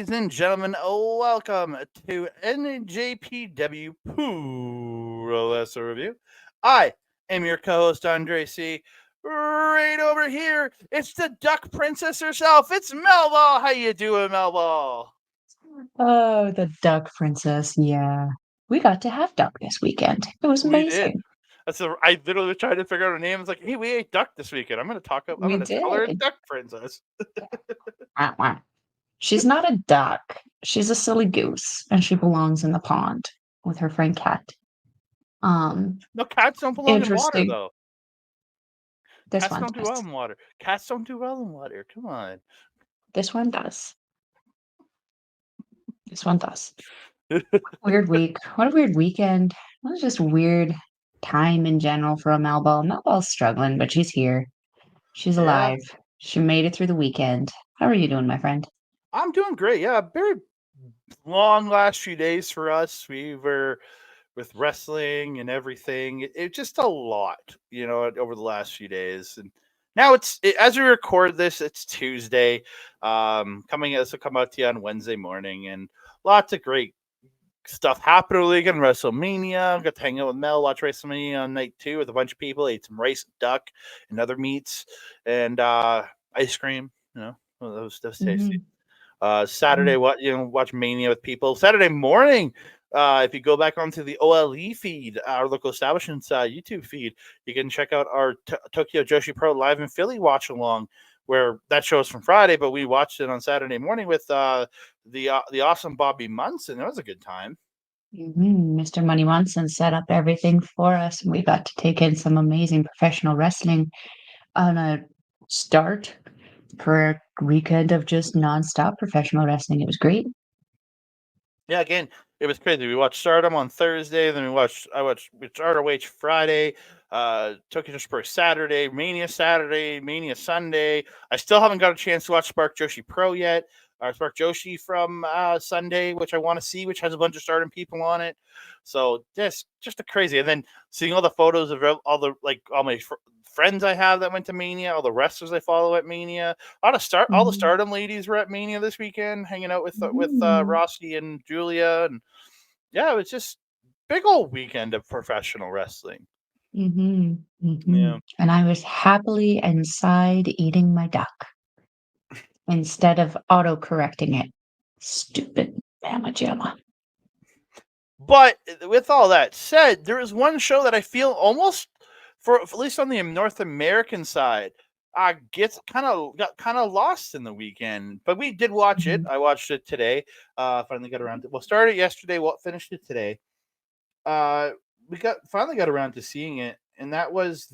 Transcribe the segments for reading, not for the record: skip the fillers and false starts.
Ladies and gentlemen, welcome to NJPW Puroresu Review. I am your co-host, Andre C. Right over here, it's the Duck Princess herself. It's Melball. How you doing, Melball? Oh, the Duck Princess. Yeah. We got to have Duck this weekend. It was We did. amazing. I literally tried to figure out her name. It's like, hey, we ate duck this weekend. I'm gonna We tell her did. Duck Princess. Wah, wah. She's not a duck. She's a silly goose, and she belongs in the pond with her friend Cat. No, cats don't belong in water Interesting. though. This Cats one don't do well does. in water. Cats don't do well in water. Come on. This one does. This one does. Weird week. What a weird weekend. It was just weird time in general for a Melball. Melball's struggling, but she's here. She's Yeah. alive. She made it through the weekend. How are you doing, my friend? I'm doing great. Yeah, very long last few days for us. We were with wrestling and everything. It just a lot, over the last few days. And now as we record this, it's Tuesday. This will come out to you on Wednesday morning, and lots of great stuff happened over the weekend. WrestleMania. Got to hang out with Mel, watch WrestleMania on night 2 with a bunch of people. Ate some rice, duck, and other meats, and ice cream. Well, that was tasty. Mhm. Saturday, Mhm. watch Mania with people. Saturday morning, if you go back onto the OLE feed, our local establishment's YouTube feed, you can check out our Tokyo Joshi Pro live in Philly watch along, where that show is from Friday, but we watched it on Saturday morning with the awesome Bobby Munson. It was a good time. Mr. Money Munson set up everything for us, and we got to take in some amazing professional wrestling on a start for a weekend of just nonstop professional wrestling. It was great. Yeah, again, it was crazy. We watched Stardom on Thursday, then we started Wage Friday, Tokyo Joshi Saturday, Mania Sunday. I still haven't got a chance to watch Spark Joshi Pro yet. Spark Joshi from Sunday, which I want to see, which has a bunch of Stardom people on it. So just a crazy. And then seeing all the photos of all my friends I have that went to Mania, all the wrestlers I follow at Mania, all the Mhm. Stardom ladies were at Mania this weekend, hanging out with Mhm. Rossi and Julia, and yeah, it was just big old weekend of professional wrestling. Mhm. Yeah, Mhm. And I was happily inside eating my duck instead of auto-correcting it. Stupid mamma jamma. but with all that said, there is one show that I feel almost for at least on the North American side. Got kind of lost in the weekend, but we did watch it. Mhm. I watched it today. Finally got around to. Well, started yesterday. Finished it today. We finally got around to seeing it, and that was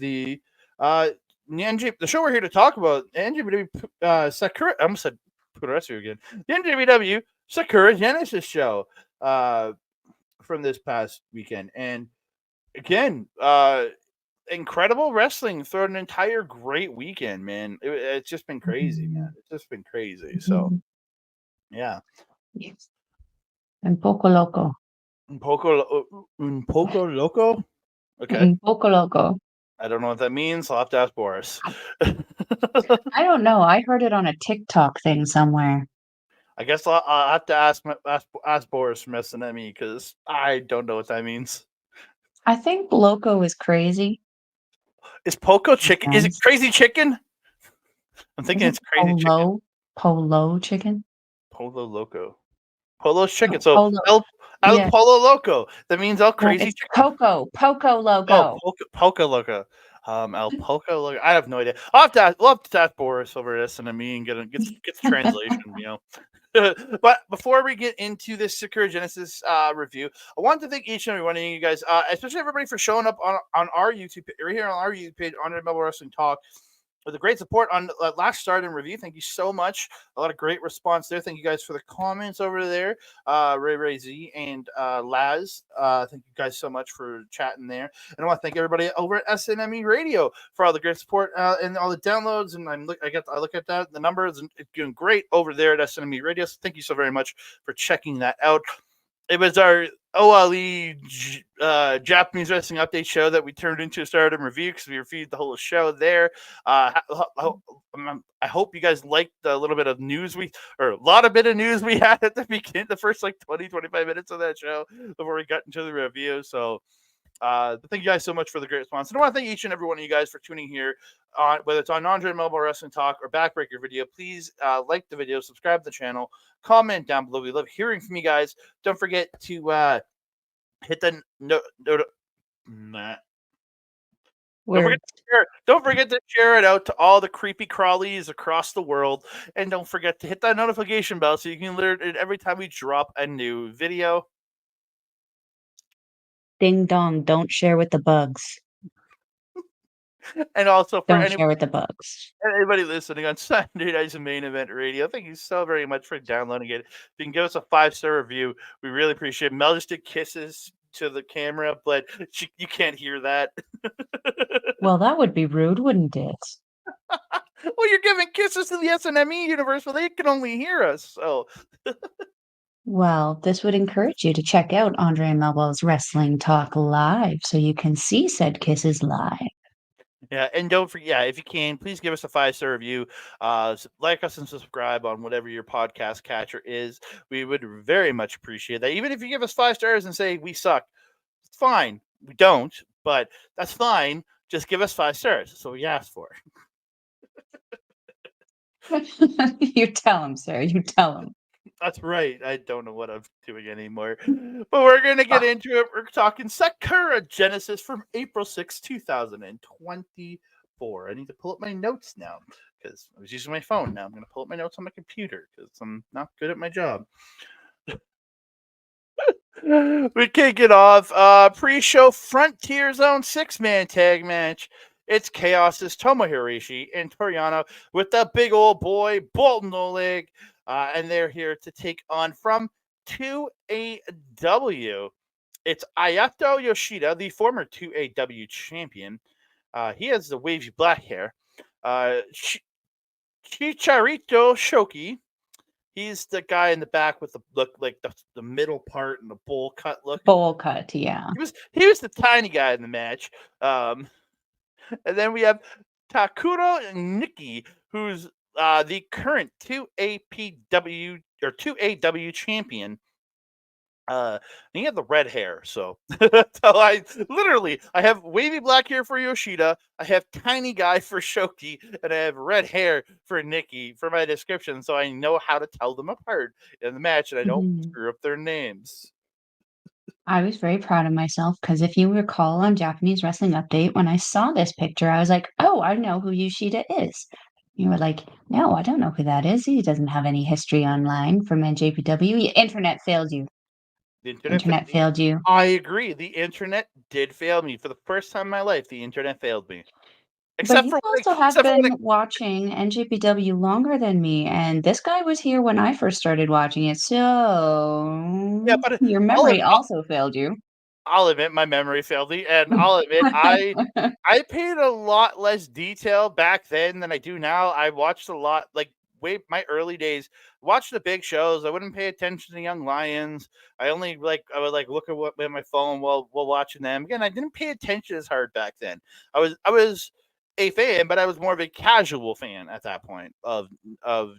uh the show we're here to talk about, NJPW Sakura. I almost said Puroresu again. The NJPW Sakura Genesis show from this past weekend, and again, incredible wrestling throughout an entire great weekend, man. It's just been crazy, man. Mhm. It's just been crazy. So Mhm. yeah, Yes. And poco loco. un poco loco. Okay. Poco loco. I don't know what that means. I'll have to ask Boris. I don't know. I heard it on a TikTok thing somewhere. I guess I'll have to ask Boris from SNME because I don't know what that means. I think loco is crazy. Is Poco Makes chicken? Is it sense. crazy chicken? I'm thinking it's Isn't crazy chicken. polo chicken? Polo Loco. Polo's No, chicken. So polo. El Yeah. Polo Loco. That means El No, Crazy it's Chicken. Poco Oh, Loco. Polka Loco. El Polka Loco. I have no idea. We'll have to ask Boris over at SNME and get the translation. But before we get into this Sakura Genesis review, I want to thank each and every one of you guys, especially everybody for showing up on our YouTube, right here on our YouTube page, on Melball Wrestling Talk, with a great support on last start and review. Thank you so much. A lot of great response there. Thank you guys for the comments over there, Ray Z and Laz. Thank you guys so much for chatting there. And I want to thank everybody over at SNME Radio for all the great support and all the downloads. And I look at that, the numbers, and it's doing great over there at SNME Radio. So thank you so very much for checking that out. It was OLE Japanese Wrestling Update show that we turned into a Stardom review because we reviewed the whole show there. I hope you guys liked the little bit of news or a lot of bit of news we had at the beginning, the first like 20-25 minutes of that show before we got into the review. So thank you guys so much for the great response. And I want to thank each and every one of you guys for tuning here, whether it's on Andre Melball Wrestling Talk or Backbreaker Video. Please like the video, subscribe to the channel, comment down below. We love hearing from you guys. Don't forget to hit the Don't forget to share it out to all the creepy crawlies across the world, and don't forget to hit that notification bell so you can alert it every time we drop a new video. Ding dong, don't share with the bugs. And also for Don't share with the bugs. anybody listening on Saturday Night's Main Event Radio, thank you so very much for downloading it. If you can give us a 5-star review, we really appreciate it. Mel just did kisses to the camera, but you can't hear that. Well, that would be rude, wouldn't it? Well, you're giving kisses to the SNME universe, but they can only hear us. So, well, this would encourage you to check out Andre Melball's Wrestling Talk Live so you can see said kisses live. Yeah, and don't forget, yeah, if you can, please give us a 5-star review. Like us and subscribe on whatever your podcast catcher is. We would very much appreciate that. Even if you give us 5 stars and say we suck, it's fine. We don't, but that's fine. Just give us 5 stars. That's what we asked for. You tell him, sir. You tell him. That's right. I don't know what I'm doing anymore. But we're going to get into it. We're talking Sakura Genesis from April 6, 2024. I need to pull up my notes now because I was using my phone. Now I'm going to pull up my notes on my computer because I'm not good at my job. We kick it off. Pre-show Frontier Zone 6-man tag match. It's Chaos's Tomohiro Ishii and Toriano with the big old boy, Bolton Oleg. And they're here to take on from 2AW. It's Ayato Yoshida, the former 2AW champion. He has the wavy black hair. Chicharito Shoki. He's the guy in the back with the look like the middle part and the bowl cut look. Bowl cut, yeah. He was the tiny guy in the match. And then we have Takuro Nikki, who's the current 2APW or 2AW champion. And he had the red hair, so I have wavy black hair for Yoshida, I have tiny guy for Shoki, and I have red hair for Nikki for my description, so I know how to tell them apart in the match, and I don't screw up their names. I was very proud of myself because if you recall on Japanese Wrestling Update, when I saw this picture, I was like, "Oh, I know who Yoshida is." You were like, "No, I don't know who that is. He doesn't have any history online from NJPW. Internet failed you. The Internet failed you." I agree. The internet did fail me for the first time in my life. The internet failed me. But you also have been watching NJPW longer than me, and this guy was here when I first started watching it, so yeah, but your memory also failed you. I'll admit my memory failed me, and I'll admit I paid a lot less detail back then than I do now. I watched a lot, like my early days, watched the big shows. I wouldn't pay attention to Young Lions. I would look at my phone while watching them. Again, I didn't pay attention as hard back then. I was a fan, but I was more of a casual fan at that point of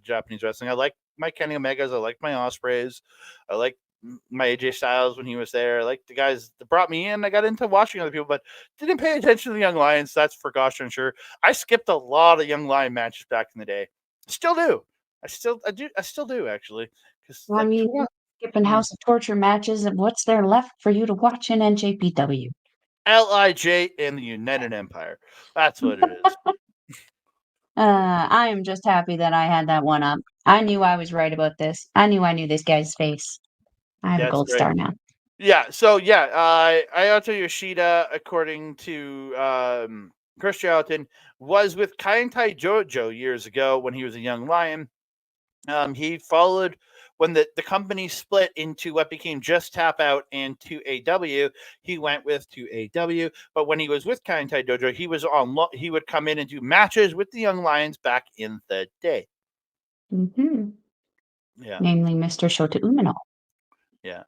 Japanese wrestling. I liked my Kenny Omegas. I liked my Ospreys. I liked my AJ Styles when he was there. Like the guys that brought me in, I got into watching other people, but didn't pay attention to the Young Lions. That's for gosh darn sure. I skipped a lot of Young Lion matches back in the day. Still do. I still do actually. Well, I mean, skipping House of Torture matches, and what's there left for you to watch in NJPW? LIJ and the United Empire. That's what it is. I am just happy that I had that one up. I knew I was right about this. I knew this guy's face. I have a gold star now. Yeah, so Ayato Yoshida, according to Chris Charlton, was with Kaientai Jojo years ago when he was a young lion. He followed when the company split into what became Just Tap Out and 2AW. He went with 2AW, but when he was with Kaientai Dojo, he would come in and do matches with the Young Lions back in the day. Mm-hmm. Yeah. Namely Mr. Shota Umino. Yeah.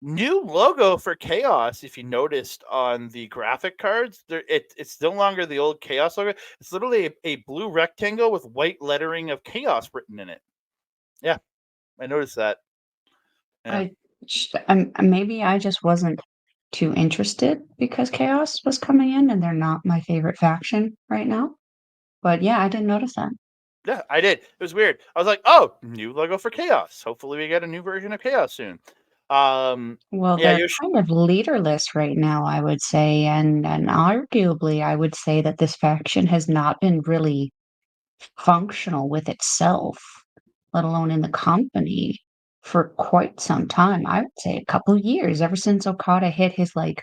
New logo for Chaos. If you noticed on the graphic cards, it's no longer the old Chaos logo. It's literally a blue rectangle with white lettering of Chaos written in it. Yeah, I noticed that. Yeah. Maybe I just wasn't too interested because Chaos was coming in and they're not my favorite faction right now. But yeah, I didn't notice that. Yeah, I did. It was weird. I was like, "Oh, new logo for Chaos. Hopefully, we get a new version of Chaos soon." Well, Yeah, they're kind of leaderless right now, I would say, and arguably, I would say that this faction has not been really functional with itself, let alone in the company, for quite some time. I would say a couple of years, ever since Okada hit his like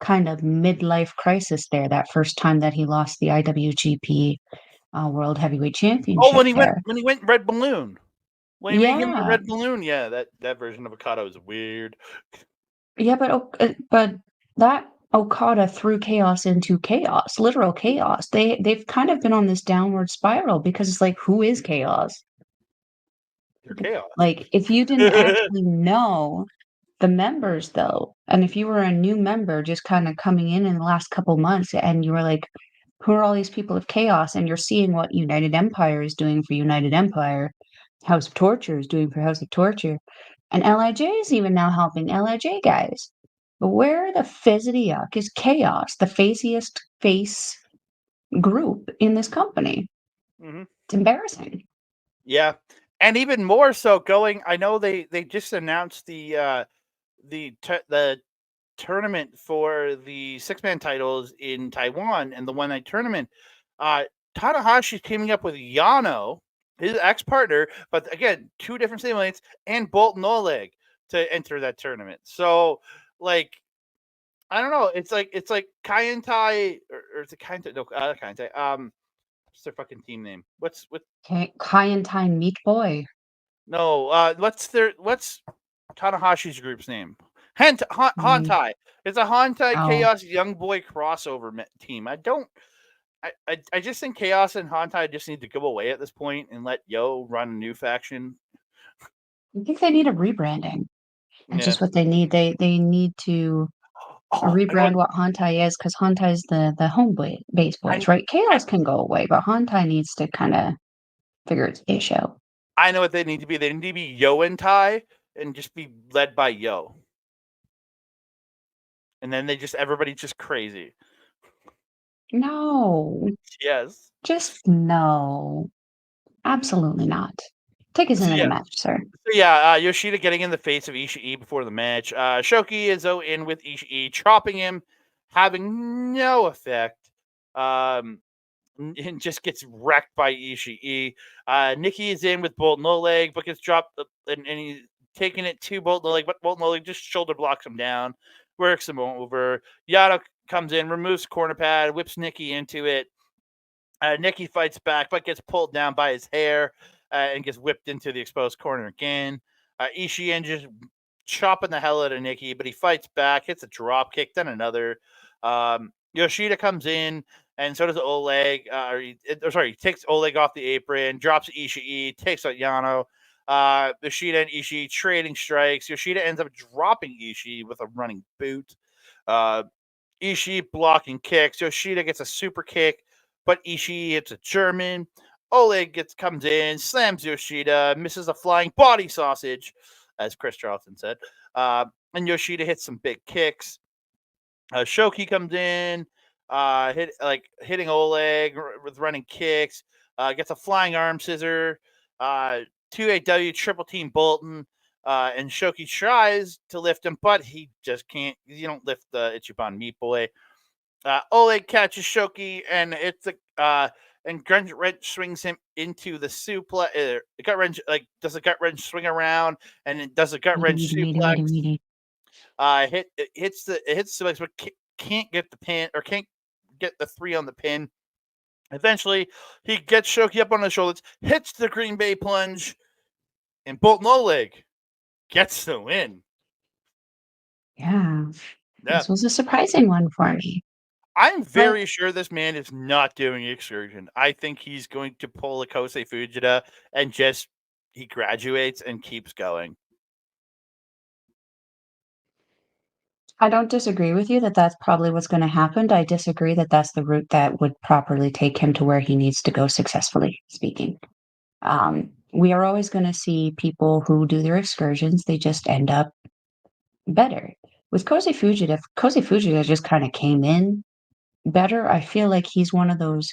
kind of midlife crisis there, that first time that he lost the IWGP World Heavyweight Oh, Championship there. when he went Red Balloon. When he made him the Yeah, Red Balloon, yeah, that version of Okada was weird. yeah, but that Okada threw chaos into chaos, literal chaos. They've kind of been on this downward spiral because it's like, who is chaos? They're Chaos. Like, if you didn't actually know the members, though, and if you were a new member just kinda coming in the last couple months and you were like, "Who are all these people of chaos?" And you're seeing what United Empire is doing for United Empire, House of Torture is doing for House of Torture, and LIJ is even now helping LIJ guys. But where the fizzity yuck is chaos, the faciest face group in this company? Mhm. It's embarrassing. Yeah, and even more so going. I know they just announced the tournament for the six-man titles in Taiwan, and the one night tournament. Uh, Tanahashi's teaming up with Yano, his ex-partner, but again, two different stablemates, and Bolton Oleg to enter that tournament. So, like, I don't know. It's like Kaientai or it's a Kaientai. No, Kaientai. What's their fucking team name? What? Kai and Time Meat Boy. No, what's Tanahashi's group's name? Mm, Hantai. It's a Hantai oh, Chaos Young Boy crossover team. I just think Chaos and Hantai just need to go away at this point and let Yo run a new faction. I think they need a rebranding. That's Yeah. just what they need. They need to Oh, I know what rebrand what Hantai is because Hantai is the home base I, boys, right? I Chaos can go away, but Hantai needs to kind of figure its ish out. I know what they need to be. They need to be Yo and Tai and just be led by Yo. And then everybody's just crazy. No, Yes. just no. Absolutely not. Take us So into the yeah, match, sir. Yoshida getting in the face of Ishii before the match. Shoki is in with Ishii, chopping him, having no effect. Um, and just gets wrecked by Ishii. Nikki is in with Bolton Oleg, but gets dropped, and he's taking it to Bolton Oleg, but Bolton Oleg just shoulder blocks him down, works him over. Yada comes in, removes corner pad, whips Nikki into it. Nikki fights back, but gets pulled down by his hair and gets whipped into the exposed corner again. Ishii just chopping the hell out of Nikki, but he fights back, hits a drop kick, then another. Yoshida comes in, and so does Oleg. He takes Oleg off the apron, drops Ishii, takes out Yano. Yoshida and Ishii trading strikes. Yoshida ends up dropping Ishii with a running boot. Uh, Ishii blocking kicks. Yoshida gets a super kick, but Ishii hits a German. Oleg comes in, slams Yoshida, misses a flying body sausage, as Chris Charlton said. And Yoshida hits some big kicks. Shoki comes in, hitting Oleg with running kicks. Gets a flying arm scissor. 2AW triple team Bolton. And Shoki tries to lift him, but he just can't. You don't lift the Ichiban Meat Boy. Oleg catches Shoki, and and Gut Wrench swings him into the suplex. Gut Wrench does a Gut Wrench swing around, and it does a Gut Weedy, Wrench weedy, weedy, suplex. weedy, weedy. Hits the suplex, but can't get the pin or can't get the three on the pin. Eventually, he gets Shoki up on his shoulders, hits the Green Bay plunge, and Bolton Oleg gets the win. Yeah, Yeah. this was a surprising one for me. I'm But very sure this man is not doing Excursion. I think he's going to pull a Kosei Fujita and just he graduates and keeps going. I don't disagree with you that that's probably what's gonna happen. I disagree that that's the route that would properly take him to where he needs to go successfully speaking. We are always gonna see people who do their excursions, they just end up better. With Koze Fujita just kinda came in better. I feel like he's one of those,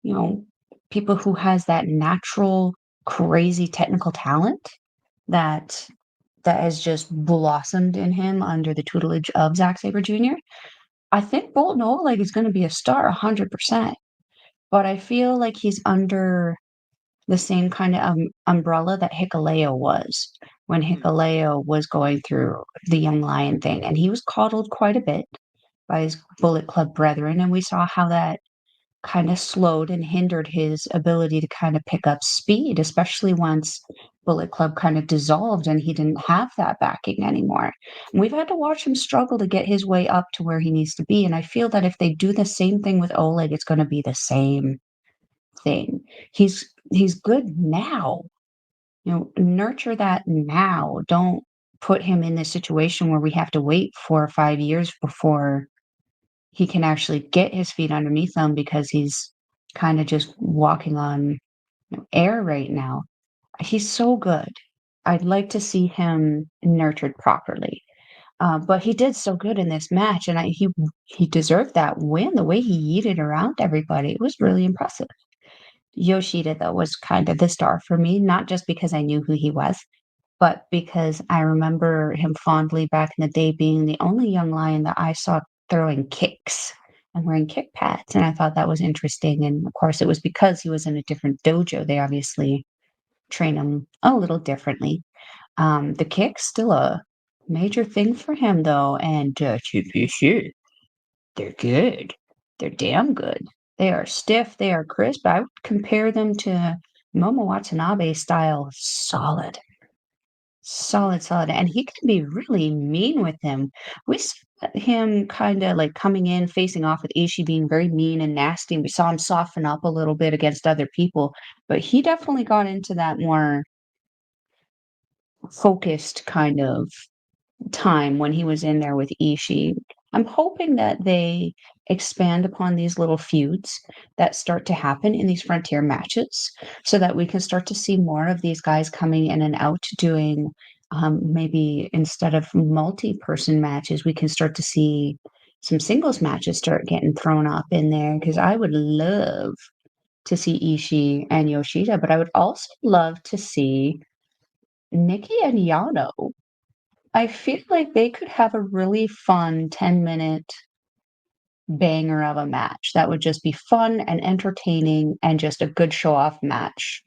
you know, people who has that natural, crazy technical talent that that has just blossomed in him under the tutelage of Zack Sabre Jr. I think Bolton Oleg is gonna be a star 100%, but I feel like he's under the same kinda, umbrella that Hikuleo was when Mm, Hikuleo was going through the Young Lion thing, and he was coddled quite a bit by his Bullet Club brethren, and we saw how that kinda slowed and hindered his ability to kinda pick up speed, especially once Bullet Club kinda dissolved and he didn't have that backing anymore. We've had to watch him struggle to get his way up to where he needs to be, and I feel that if they do the same thing with Oleg, it's gonna be the same thing. He's good now, nurture that now. Don't put him in this situation where we have to wait 4 or 5 years before he can actually get his feet underneath him because he's kinda just walking on air right now. He's so good. I'd like to see him nurtured properly. But he did so good in this match, and he deserved that win. The way he yeeted around everybody, it was really impressive. Yoshida, though, was kind of the star for me, not just because I knew who he was, but because I remember him fondly back in the day being the only young lion that I saw throwing kicks and wearing kick pads, and I thought that was interesting, and, of course, it was because he was in a different dojo. They obviously train him a little differently. The kick's still a major thing for him, though, and, they're good. They're damn good. They are stiff, they are crisp. I would compare them to Momo Watanabe style solid. Solid, solid, and he can be really mean with him. We saw him kinda, like, coming in, facing off with Ishii being very mean and nasty, and we saw him soften up a little bit against other people, but he definitely got into that more focused kind of time when he was in there with Ishii. I'm hoping that they expand upon these little feuds that start to happen in these frontier matches so that we can start to see more of these guys coming in and out doing maybe instead of multi-person matches, we can start to see some singles matches start getting thrown up in there because I would love to see Ishii and Yoshida, but I would also love to see Nikki and Yano. I feel like they could have a really fun 10-minute banger of a match that would just be fun and entertaining and just a good show-off match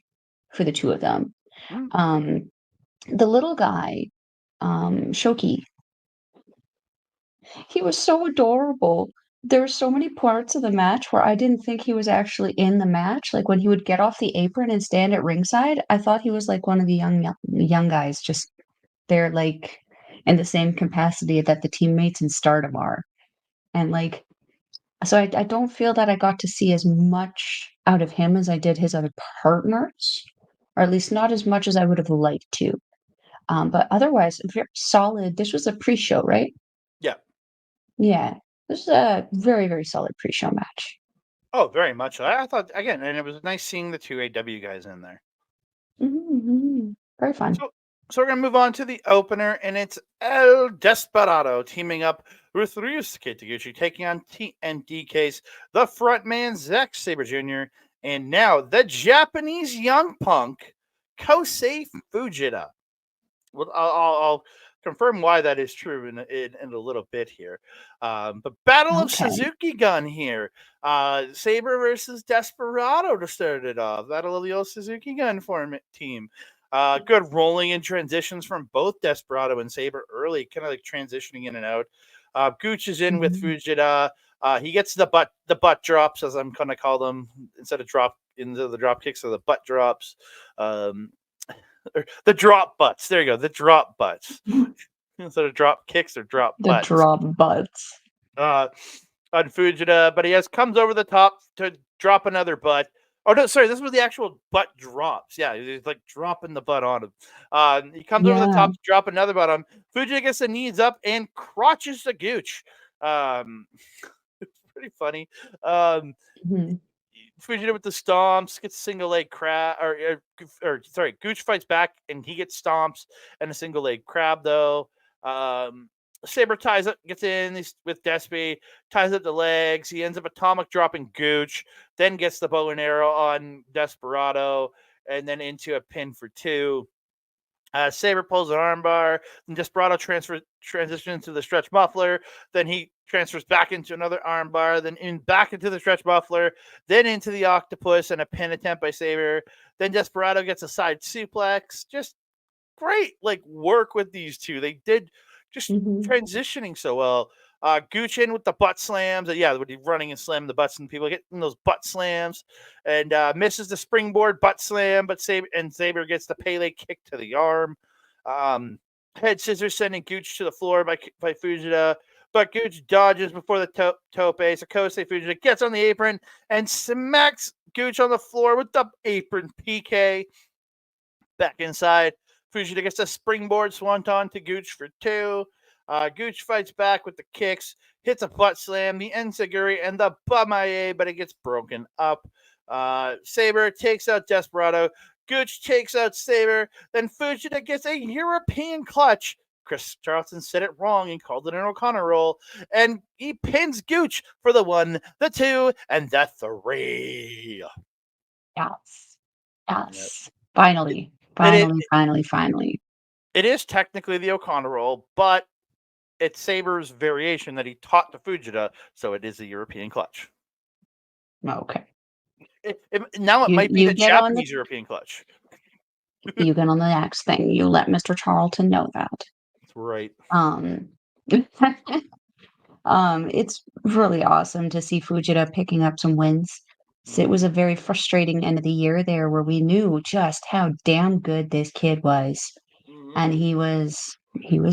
for the 2 of them. mm, Um, the little guy, Shoki, he was so adorable. There were so many parts of the match where I didn't think he was actually in the match, like, when he would get off the apron and stand at ringside, I thought he was, like, one of the young guys just there, like, in the same capacity that the teammates in Stardom are. And, like, so I don't feel that I got to see as much out of him as I did his other partners, or at least not as much as I would have liked to. But otherwise, very solid. This was a pre-show, right? yeah. Yeah. This is a very, very solid pre-show match. Oh, very much so. I thought again, and it was nice seeing the two AW guys in there. Very fun. So, so we're gonna move on to the opener, and it's El Desperado teaming up with Ryusuke Taguchi, taking on TNDK's the frontman Zack Sabre Jr. and now the Japanese young punk Kosei Fujita. Well, I'll confirm why that is true in a little bit here. But Battle of Okay. Suzuki Gun here. Saber versus Desperado to start it off. Battle of the old Suzuki Gun team. Good rolling and transitions from both Desperado and Saber early, kind of like transitioning in and out. Gooch is in with Mhm. Fujita. He gets the butt drops, as I'm gonna call them, instead of drop into the drop kicks or the butt drops. Um, the drop butts. There you go. The drop butts. Instead of drop kicks or drop The butts. drop butts. Uh, on Fujita, but he comes over the top to drop another butt. Oh no, sorry, this was the actual butt drops. Yeah, he's like dropping the butt on him. He comes over the Yeah. top to drop another butt on him. Fujita gets the knees up and crotches the gooch. Um, it's pretty funny. Um, Mhm. Fujita with the stomps gets a single leg crab, or sorry, Gooch fights back and he gets stomps and a single leg crab though. Um, Saber ties up, gets in with Despy, ties up the legs. He ends up atomic dropping Gooch, then gets the bow and arrow on Desperado, and then into a pin for 2. Saber pulls an armbar, and Desperado transitions to the stretch muffler. Then he transfers back into another armbar, then back into the stretch muffler, then into the octopus and a pin attempt by Saber. Then Desperado gets a side suplex. Just great like work with these two. They did just Mhm. transitioning so well. Gooch in with the butt slams. Yeah, when he's running and slamming the butts and people getting those butt slams, and misses the springboard butt slam, but Saber gets the Pele kick to the arm. Um, Head scissors sending Gooch to the floor by Fujita, but Gooch dodges before the tope. Sakose Fujita gets on the apron and smacks Gooch on the floor with the apron PK. Back inside, Fujita gets a springboard swanton to Gooch for 2. Gooch fights back with the kicks, hits a butt slam, the enziguri, and the Bamaye, but it gets broken up. Saber takes out Desperado. Gooch takes out Saber. Then Fujita gets a European clutch. Chris Charlton said it wrong and called it an O'Connor roll. And he pins Gooch for the 1, the 2, and the 3. Yes. Yep. Yes. It, Finally. it, Finally, finally, finally. it is technically the O'Connor roll, but it's Saber's variation that he taught to Fujita, so it is a European clutch. Okay. Now it You might be you the get on the Japanese European clutch. you get on the next thing. You let Mr. Charlton know that. That's right. Um it's really awesome to see Fujita picking up some wins. So it was a Mm-hmm. very frustrating end of the year there where we knew just how damn good this kid was. And Mm-hmm. he was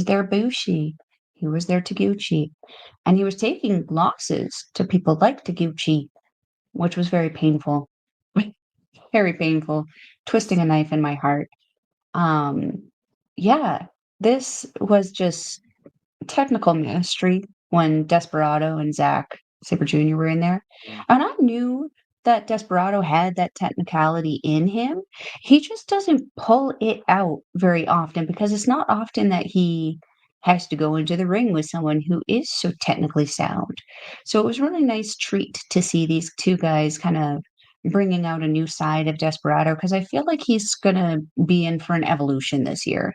their Bushi. He was their Taguchi. And he was taking losses to people like Taguchi, which was very painful. Very painful. Twisting a knife in my heart. Um, yeah, this was just technical mastery when Desperado and Zack Sabre Jr. were in there. And I knew that Desperado had that technicality in him. He just doesn't pull it out very often because it's not often that he has to go into the ring with someone who is so technically sound. So it was a really nice treat to see these two guys kind of bringing out a new side of Desperado because I feel like he's going to be in for an evolution this year.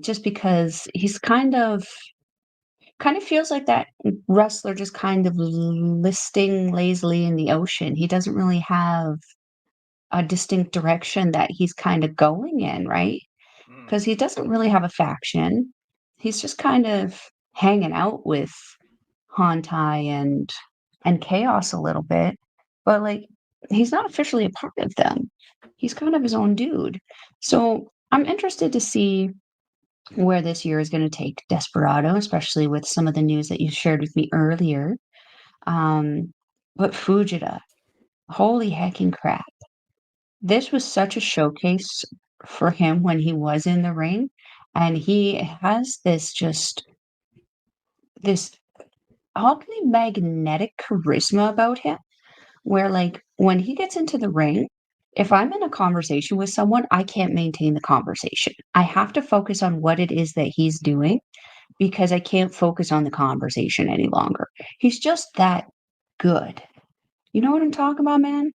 Just because he's kind of feels like that wrestler just kind of listing lazily in the ocean. He doesn't really have a distinct direction that he's kind of going in, right? Mm-hmm. Because he doesn't really have a faction. He's just kind of hanging out with Hantai and Chaos a little bit, but like he's not officially a part of them. He's kind of his own dude. So I'm interested to see where this year is going to take Desperado, especially with some of the news that you shared with me earlier. But Fujita, holy hecking crap. This was such a showcase for him when he was in the ring. And he has this oddly magnetic charisma about him where, like, when he gets into the ring, if I'm in a conversation with someone, I can't maintain the conversation. I have to focus on what it is that he's doing because I can't focus on the conversation any longer. He's just that good. You know what I'm talking about, man?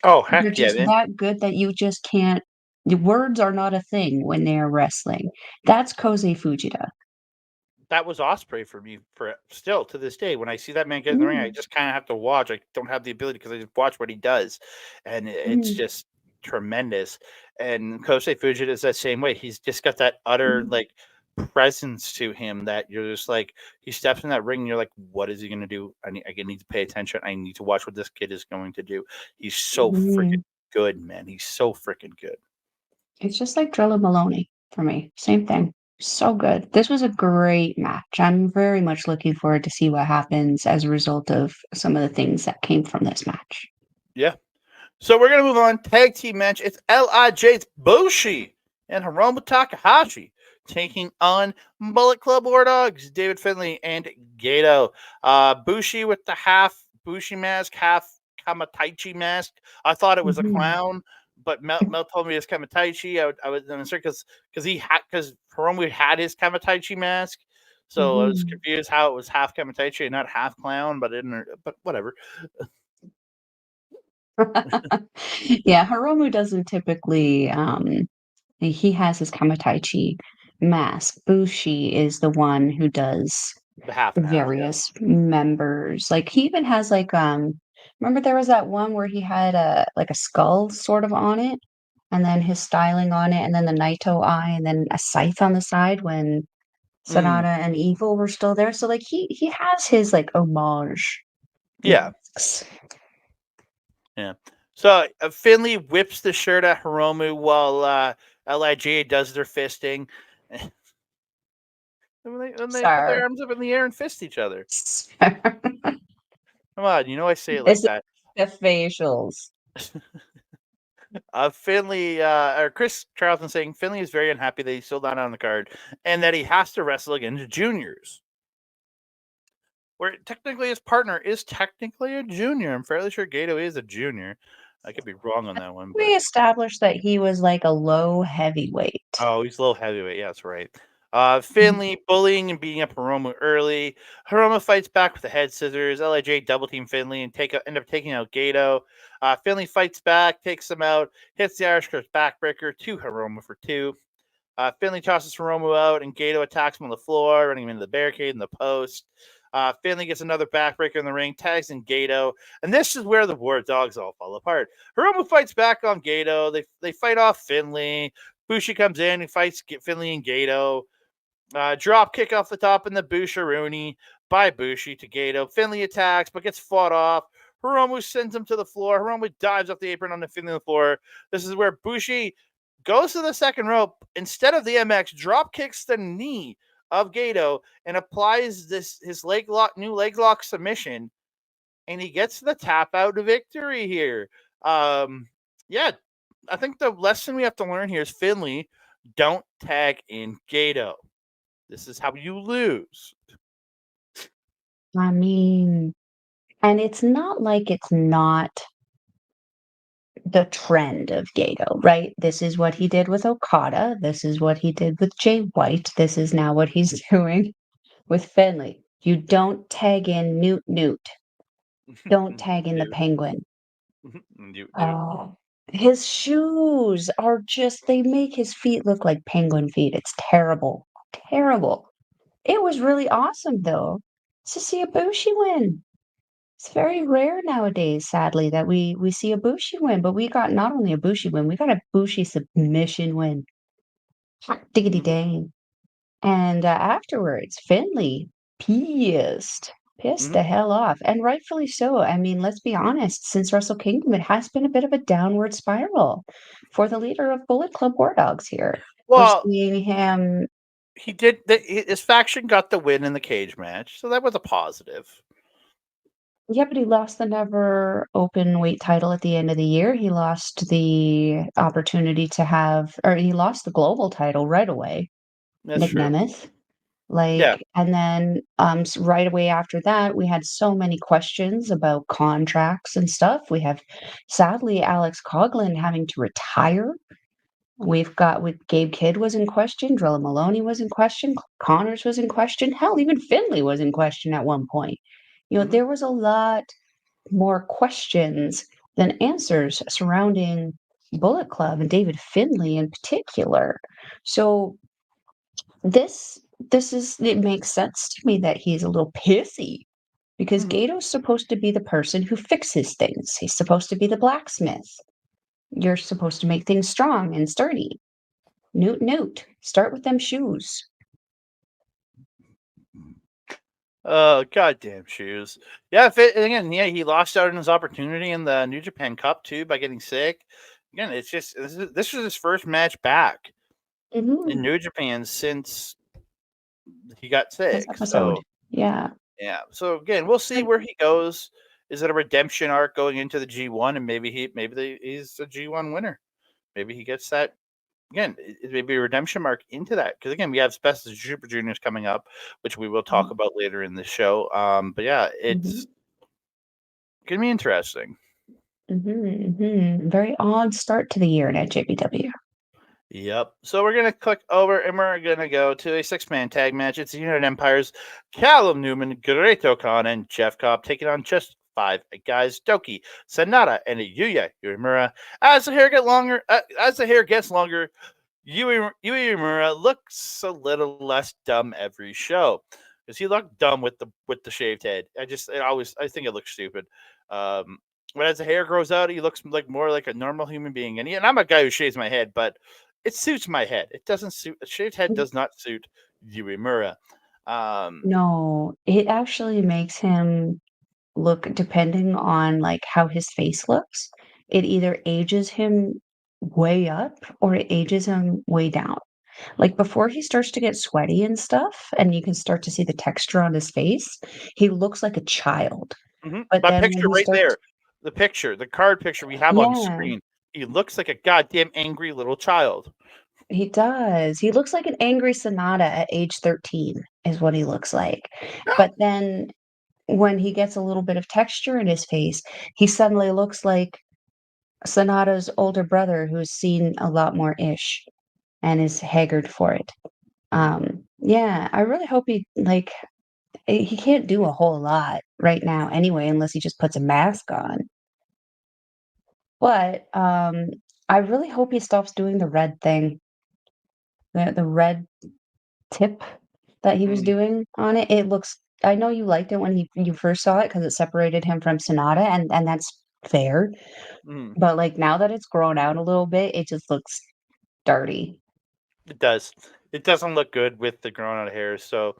Oh They're heck yeah, just man! that good that you just can't. The words are not a thing when they're wrestling. That's Koze Fujita. That was Osprey for me for still to this day. When I see that man get in the ring, I Mm, just kind of have to watch. I don't have the ability because I just watch what he does, and it's mm, just tremendous. And Kosei Fujita is that same way. He's just got that utter mm, like presence to him that you're just like he steps in that ring and you're like, what is he gonna do? I need to pay attention. I need to watch what this kid is going to do. He's so freaking mm. good, man. He's so freaking good. It's just like Drilla Maloney for me. Same thing. So good. This was a great match. I'm very much looking forward to see what happens as a result of some of the things that came from this match. Yeah. So we're gonna move on. Tag team match. It's L.I.J.'s Bushi and Hiromu Takahashi taking on Bullet Club War Dogs, David Finlay and Gato. Bushi with the half Bushi mask, half Kamataichi mask. I thought it was a Mhm. clown, but Mel told me it's Kamataichi. I was unsure because Hiromu had his Kamataichi mask. So I was Mhm. confused how it was half Kamataichi and not half clown, but whatever. Yeah, Hiromu doesn't typically he has his Kamataichi mask. Bushi is the one who does The half the mask, yeah. various members. Like he even has like remember there was that one where he had a like a skull sort of on it, and then his styling on it, and then the Naito eye, and then a scythe on the side when Mm, Sonata and Evil were still there. So like he has his like homage yeah. masks. Yeah. So Finley whips the shirt at Hiromu while Lij does their fisting. When they put their Sir. arms up in the air and fist each other. Come on, you know I say it like It's that. the facials. Finley or Chris Charlton saying Finley is very unhappy that he's still not on the card and that he has to wrestle against juniors. Where technically his partner is technically a junior. I'm fairly sure Gato is a junior. I could be wrong on that one, We but established that he was like a low heavyweight. oh, he's a little heavyweight. Yeah, that's right. Mhm. Finley bullying and beating up Hiromu early. Hiromu fights back with the head scissors. Lij double team Finley and end up taking out Gato. Finley fights back, takes him out, hits the Irish Curse backbreaker to Hiromu for 2. Finley tosses Hiromu out, and Gato attacks him on the floor, running him into the barricade and the post. Finley gets another backbreaker in the ring, tags in Gato, and this is where the War Dogs all fall apart. Hiromu fights back on Gato. They fight off Finley. Bushi comes in and fights Finley and Gato. Drop kick off the top in the Busharoonie by Bushi to Gato. Finley attacks but gets fought off. Hiromu sends him to the floor. Hiromu dives off the apron onto Finley on the floor. This is where Bushi goes to the second rope. Instead of the MX, drop kicks the knee of Gato and applies his new leg lock submission, and he gets the tap out victory here. Yeah, I think the lesson we have to learn here is Finley, don't tag in Gato. This is how you lose. I mean, and it's not like it's not the trend of Gato, right? This is what he did with Okada. This is what he did with Jay White. This is now what he's doing with Finley. You don't tag in Newt Newt. Don't tag in the Dude. Penguin. Dude. Oh, his shoes are just, they make his feet look like penguin feet. It's terrible. Terrible. It was really awesome, though, to see a Bushi win. It's very rare nowadays, sadly, that we see a Bushi win, but we got not only a Bushi win, we got a Bushi submission win. Hot diggity Mhm. dang. And afterwards, Finley pissed Mhm. the hell off, and rightfully so. I mean, let's be honest, since Wrestle Kingdom, it has been a bit of a downward spiral for the leader of Bullet Club War Dogs here. We're Well, seeing him, his faction got the win in the cage match, so that was a positive. yeah, but he lost the Never Openweight title at the end of the year. He lost the opportunity to have, or he lost the global title right away. That's Nick true. Nemeth. Yeah. Like, and then right away after that, we had so many questions about contracts and stuff. We have sadly Alex Coughlin having to retire. We've got with Gabe Kidd was in question, Drilla Maloney was in question, Connors was in question, hell, even Finley was in question at one point. You know, Mhm. there was a lot more questions than answers surrounding Bullet Club and David Finley in particular. So this is it makes sense to me that he's a little pissy because Mhm. Gato's supposed to be the person who fixes things. He's supposed to be the blacksmith. You're supposed to make things strong and sturdy. Newt Newt. Start with them shoes. Oh, goddamn shoes. Yeah, again, yeah, he lost out on his opportunity in the New Japan Cup too by getting sick. Again, it's just this was his first match back in Mhm. New Japan since he got This sick. episode. So Yeah. yeah. So again, we'll see Like, where he goes. is it a redemption arc going into the G1, and he's a G1 winner. Maybe he gets that again. It may be a redemption mark into that because again, we have Best of Super Juniors coming up, which we will talk about later in the show. But yeah, it's gonna be interesting. Very odd start to the year in NJPW. Yep. So we're gonna click over and we're gonna go to a 6-man tag match. It's the United Empire's Callum Newman, Great-O-Khan, and Jeff Cobb taking on just 5 guys: Doki, Sanada, and Yuya Uemura. As the hair gets longer, Yuya Uemura looks a little less dumb every show because he looked dumb with the shaved head. I think it looks stupid. Um, but as the hair grows out, he looks like more like a normal human being. And I'm a guy who shaves my head, but it suits my head. It doesn't suit a shaved head. Does not suit Uemura. No, it actually makes him look, depending on like how his face looks, it either ages him way up or it ages him way down. Like before he starts to get sweaty and stuff, and you can start to see the texture on his face, he looks like a child. But My then when picture he right starts, there, the card picture we have on yeah, screen. He looks like a goddamn angry little child. he does. He looks like an angry Sonata at age 13 is what he looks like. But then when he gets a little bit of texture in his face, he suddenly looks like Sonata's older brother who's seen a lot more ish and is haggard for it. Yeah, I really hope he can't do a whole lot right now anyway, unless he just puts a mask on. But I really hope he stops doing the red thing, the red tip that he was Mm, doing on it. It looks. I know you liked it when you first saw it because it separated him from Sonata, and that's fair. mm. But like now that it's grown out a little bit, it just looks dirty. It does. It doesn't look good with the grown out hair. So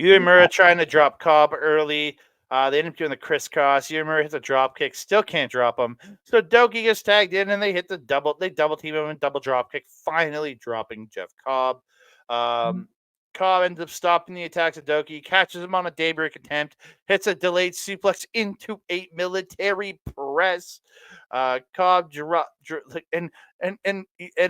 Uemura trying to drop Cobb early. They end up doing the crisscross. Uemura hits a drop kick, still can't drop him. So Doki gets tagged in, and they hit the double. They double team him and double drop kick, finally dropping Jeff Cobb. Um, Cobb ends up stopping the attacks of Doki, catches him on a daybreak attempt, hits a delayed suplex into a military press. Cobb and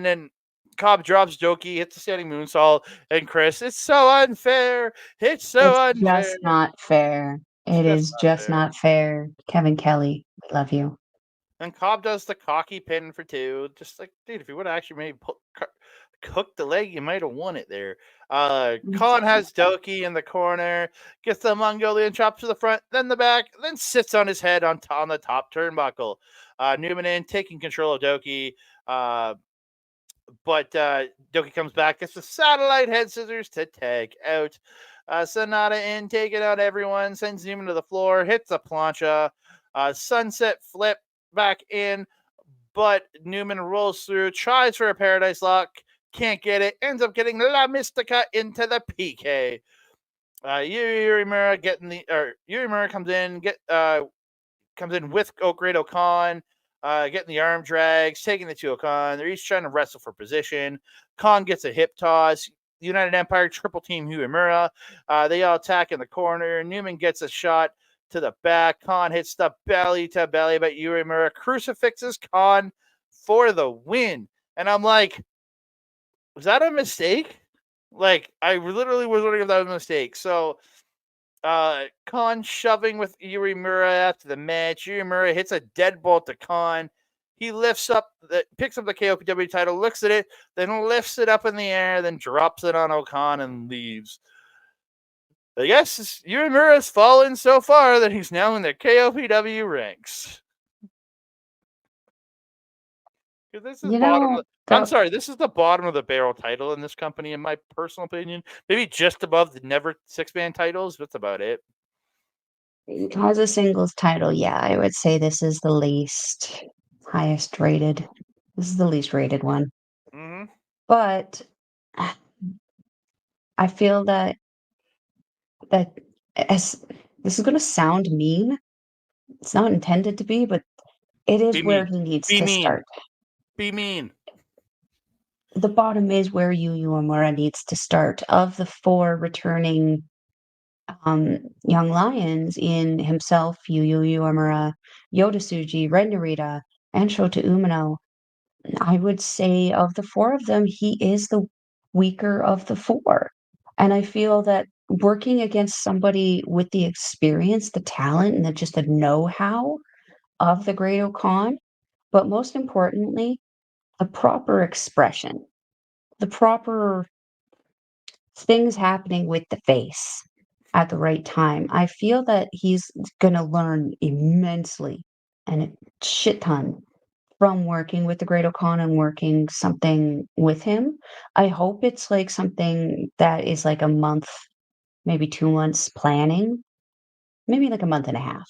then Cobb drops Doki, hits the standing moonsault, and Chris, it's so unfair. It's so It's unfair. just not fair. It's It just is not just fair. not fair. Kevin Kelly, we love you. And Cobb does the cocky pin for 2. Just like, dude, if you would have actually maybe cooked the leg, you might have won it there. Khan has Doki in the corner, gets the Mongolian chop to the front, then the back, then sits on his head on the top turnbuckle. Newman in, taking control of Doki. But Doki comes back, gets the satellite head scissors to tag out. Sonata in, taking out everyone, sends Newman to the floor, hits a plancha, sunset flip back in, but Newman rolls through, tries for a paradise lock, can't get it, ends up getting La Mystica into the PK. Uemura comes in with Great-O-Khan, getting the arm drags, taking the 2-O-Khan. They're each trying to wrestle for position. Khan gets a hip toss. United Empire triple team Uemura. They all attack in the corner. Newman gets a shot to the back. Khan hits the belly to belly, but Uemura crucifixes Khan for the win. And I'm like, was that a mistake? Like, I literally was wondering if that was a mistake. So Khan shoving with Uemura after the match. Uemura hits a deadbolt to Khan. He picks up the KOPW title, looks at it, then lifts it up in the air, then drops it on O'Khan and leaves. I guess Uemura's fallen so far that he's now in the KOPW ranks. This is You know, I'm the sorry, this is the bottom of the barrel title in this company, in my personal opinion. Maybe just above the Never 6-man titles. That's about it. as a singles title, yeah, I would say this is the least highest rated. This is the least rated one. Mm-hmm. But I feel that as this is going to sound mean, it's not intended to be, but it is Be where mean. he needs Be to mean. start. Be mean. The bottom is where Yu Uemura needs to start. Of the 4 returning young lions in himself, Yu Uemura, Yota Tsuji, Ren Narita, and Shota Umino. I would say of the four of them, he is the weaker of the four. And I feel that working against somebody with the experience, the talent, and just the know-how of the Great Okan, but most importantly, the proper expression, the proper things happening with the face at the right time. I feel that he's gonna learn immensely and a shit ton from working with the Great Okan and working something with him. I hope it's like something that is like a month, maybe 2 months planning, maybe like a month and a half.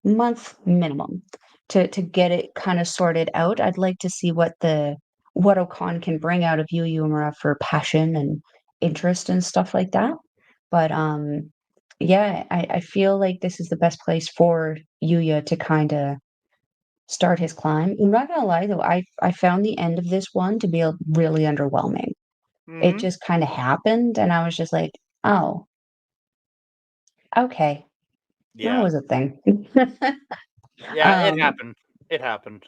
Month minimum to get it kinda sorted out. I'd like to see what Okan can bring out of Yu Uemura for passion and interest and stuff like that. But, yeah, I feel like this is the best place for Yuya to kinda start his climb. I'm not gonna lie though, I found the end of this one to be a really underwhelming. It Mm-hmm. just kinda happened, and I was just like, "Oh, okay. That Yeah. was a thing." Yeah, it Um happened. It happened.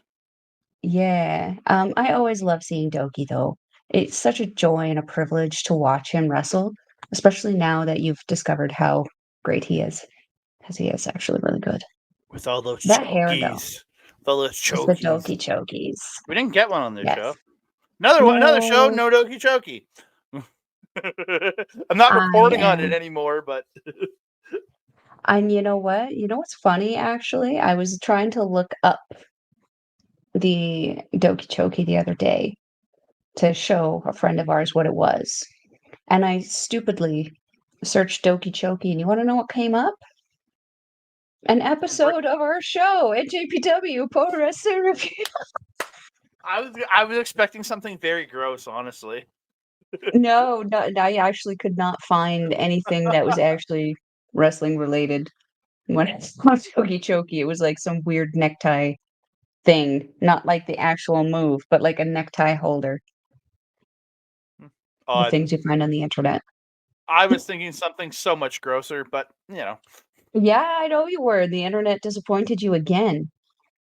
Yeah, I always love seeing Doki though. It's such a joy and a privilege to watch him wrestle, especially now that you've discovered how great he is, because he is actually really good. With all those That hair though, chokies. With all those just the chokies. Doki chokies. We didn't get one on this Yes. show. Another show, No, no Doki Choki. I'm not I reporting on it am. anymore, but And you know what? You know what's funny actually? I was trying to look up the Doki choki the other day to show a friend of ours what it was. And I stupidly searched Doki choki, and you want to know what came up? An episode of our show, NJPW Puroresu Review. I was expecting something very gross, honestly. No, I actually could not find anything that was actually wrestling related when it was Choki Choki. It was like some weird necktie thing, not like the actual move, but like a necktie holder. The Odd. things you find on the internet. I was thinking something so much grosser, but you know, Yeah, I know you were. The internet disappointed you again.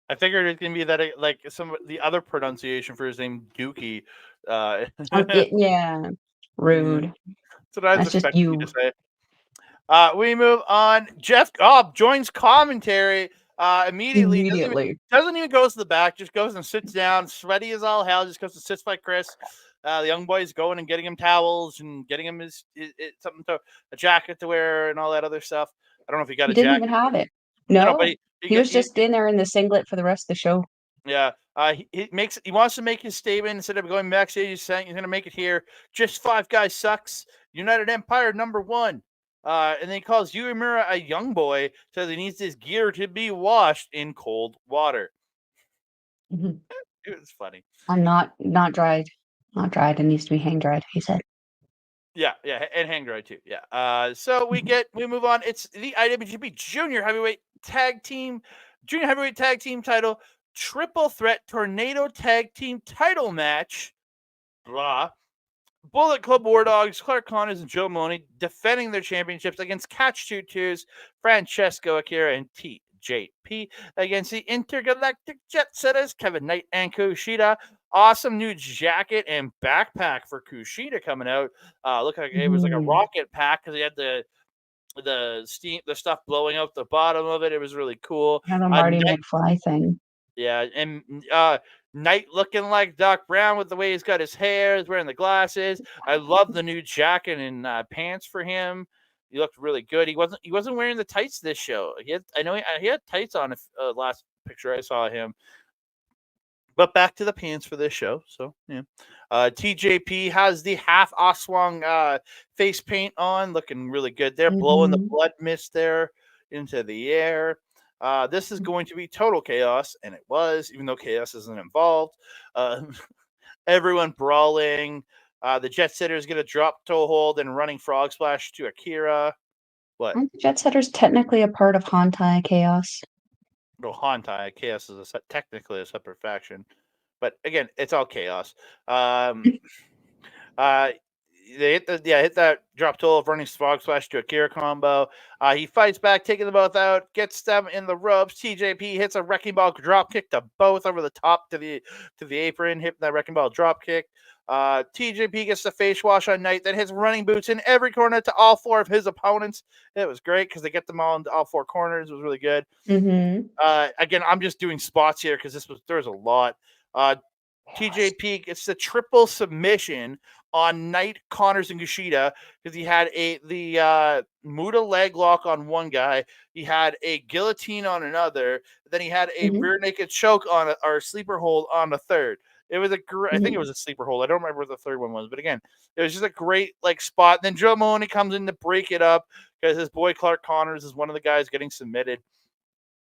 I figured it's gonna be that like some the other pronunciation for his name, Dookie. Yeah, Yeah, rude. that's what I was That's just expecting you to you say. We move on. Jeff Gobb joins commentary immediately. immediately. Doesn't even go to the back. Just goes and sits down, sweaty as all hell. Just goes and sits by Chris. The young boy's going and getting him towels and getting him his something to a jacket to wear and all that other stuff. I don't know if he got He a didn't jacket. even have it. No, but No, he was just in there in the singlet for the rest of the show. yeah. He wants to make his statement instead of going backstage. He's saying he's going to make it here. Just five guys sucks. United Empire #1. And then he calls Uemura a young boy, says he needs his gear to be washed in cold water. Mhm. It was funny. I'm not dried. Not dried. It needs to be hang dried, he said. Yeah, yeah, and hang dry too. Yeah. So we move on. It's the IWGP Junior Heavyweight Tag Team Title Triple Threat Tornado Tag Team Title match. Blah. Bullet Club War Dogs, Clark Connors, and Joe Maloney defending their championships against Catch 22s, Francesco Akira and TJP against the Intergalactic Jet Setters, Kevin Knight and Kushida. Awesome new jacket and backpack for Kushida coming out. Looked like it was like a Mhm. rocket pack because he had the stuff blowing out the bottom of it. It was really cool. Kind of Marty Knight, McFly thing. yeah, and Knight looking like Doc Brown with the way he's got his hair, he's wearing the glasses. I love the new jacket and pants for him. He looked really good. He wasn't wearing the tights this show. He had tights on last picture I saw him. But back to the pants for this show. So yeah, TJP has the half Oswong face paint on, looking really good. They're blowing the Mhm. blood mist there into the air. This is going to be total chaos, and it was, even though chaos isn't involved. Uh, everyone brawling. The Jet Setter is going to drop toe hold and running frog splash to Akira. What? Aren't the Jet Setters technically a part of Hantai Chaos? No, Hantai. Chaos is technically a separate faction. But again, it's all chaos. Um, uh, they hit that drop toe of running frog splash to Akira combo. He fights back, taking them both out, gets them in the ropes. TJP hits a wrecking ball drop kick to both over the top to the apron, hitting that wrecking ball drop kick. TJP gets the face wash on Knight, then hits running boots in every corner to all four of his opponents. It was great because they get them all into all four corners. It was really good. Mm-hmm. Again, I'm just doing spots here because there was a lot. TJP gets the triple submission on Knight, Connors, and Kushida because he had the Muda leg lock on one guy, he had a guillotine on another, then he had a Mm-hmm. rear naked choke on or sleeper hold on the third. It was I think it Mm-hmm. was a sleeper hold. I don't remember what the third one was, but again, it was just a great spot. And then Joe Maloney comes in to break it up because his boy Clark Connors is one of the guys getting submitted.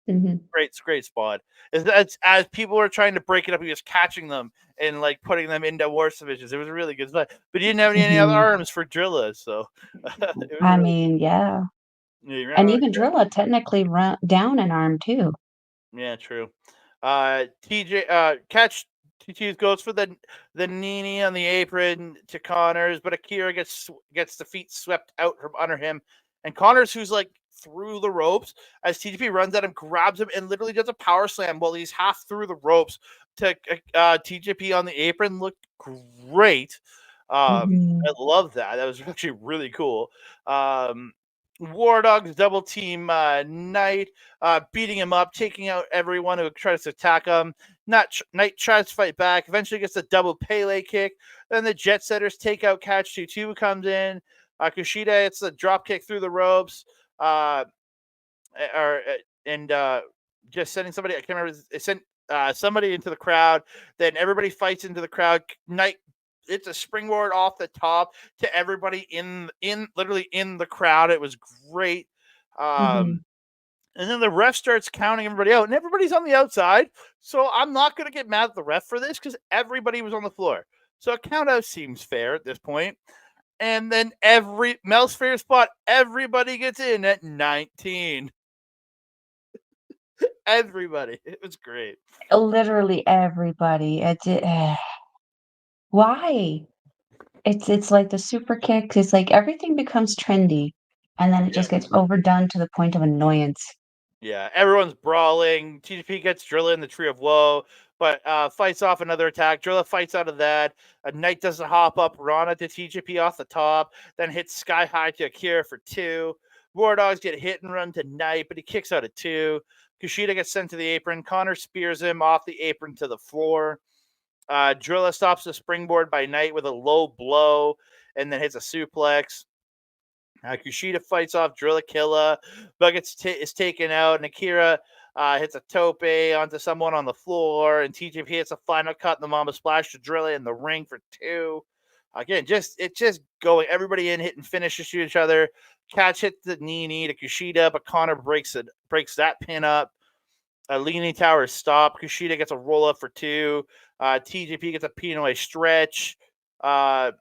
Mm-hmm. Great spot. As people were trying to break it up, he was catching them and putting them into worse divisions. It was a really good spot. But he didn't have any other Mm-hmm. arms for Drilla, so it was I really mean, yeah. yeah, he ran And out of even Drilla technically run down an arm too. yeah, true. TJ catch TT goes for the Nini on the apron to Connors, but Akira gets the feet swept out from under him, and Connors, who's through the ropes, as TJP runs at him, grabs him, and literally does a power slam while he's half through the ropes to TJP on the apron. Looked great. Mm-hmm. I love that. That was actually really cool. War Dogs double team Knight, beating him up, taking out everyone who tries to attack him. Knight tries to fight back, eventually gets a double Pele kick. Then the Jet Setters take out Catch 2 comes in. Kushida hits the drop kick through the ropes. Uh, or and just sending somebody, I can't remember, it sent somebody into the crowd. Then everybody fights into the crowd. Knight, it's a springboard off the top to everybody in literally in the crowd. It was great. Mm-hmm. And then the ref starts counting everybody out, and everybody's on the outside. So I'm not going to get mad at the ref for this because everybody was on the floor. So a count out seems fair at this point. And then Mel's fair spot, everybody gets in at 19. Everybody. It was great. Literally everybody. Why? It's like the super kicks. It's like everything becomes trendy, and then it Yeah. just gets overdone to the point of annoyance. Yeah. Everyone's brawling. TGP gets Drilla in the Tree of Woe, but fights off another attack. Drilla fights out of that. A Knight does a hop up, Rana to TGP off the top, then hits Sky High to Akira for 2. War Dogs get hit and run to Knight, but he kicks out at 2. Kushida gets sent to the apron. Connor spears him off the apron to the floor. Drilla stops the springboard by Knight with a low blow and then hits a suplex. Kushida fights off Drilla Killa. Buckets is taken out, and Akira hits a tope onto someone on the floor, and TJP hits a final cut in the Mamba Splash to Drilla in the ring for 2. Again, it's just going. Everybody in hitting finishes to each other. Catch hits the knee to Kushida, but Connor breaks that pin up. Leaning Tower stop. Kushida gets a roll up for 2. TJP gets a Pinoy stretch. Kushida,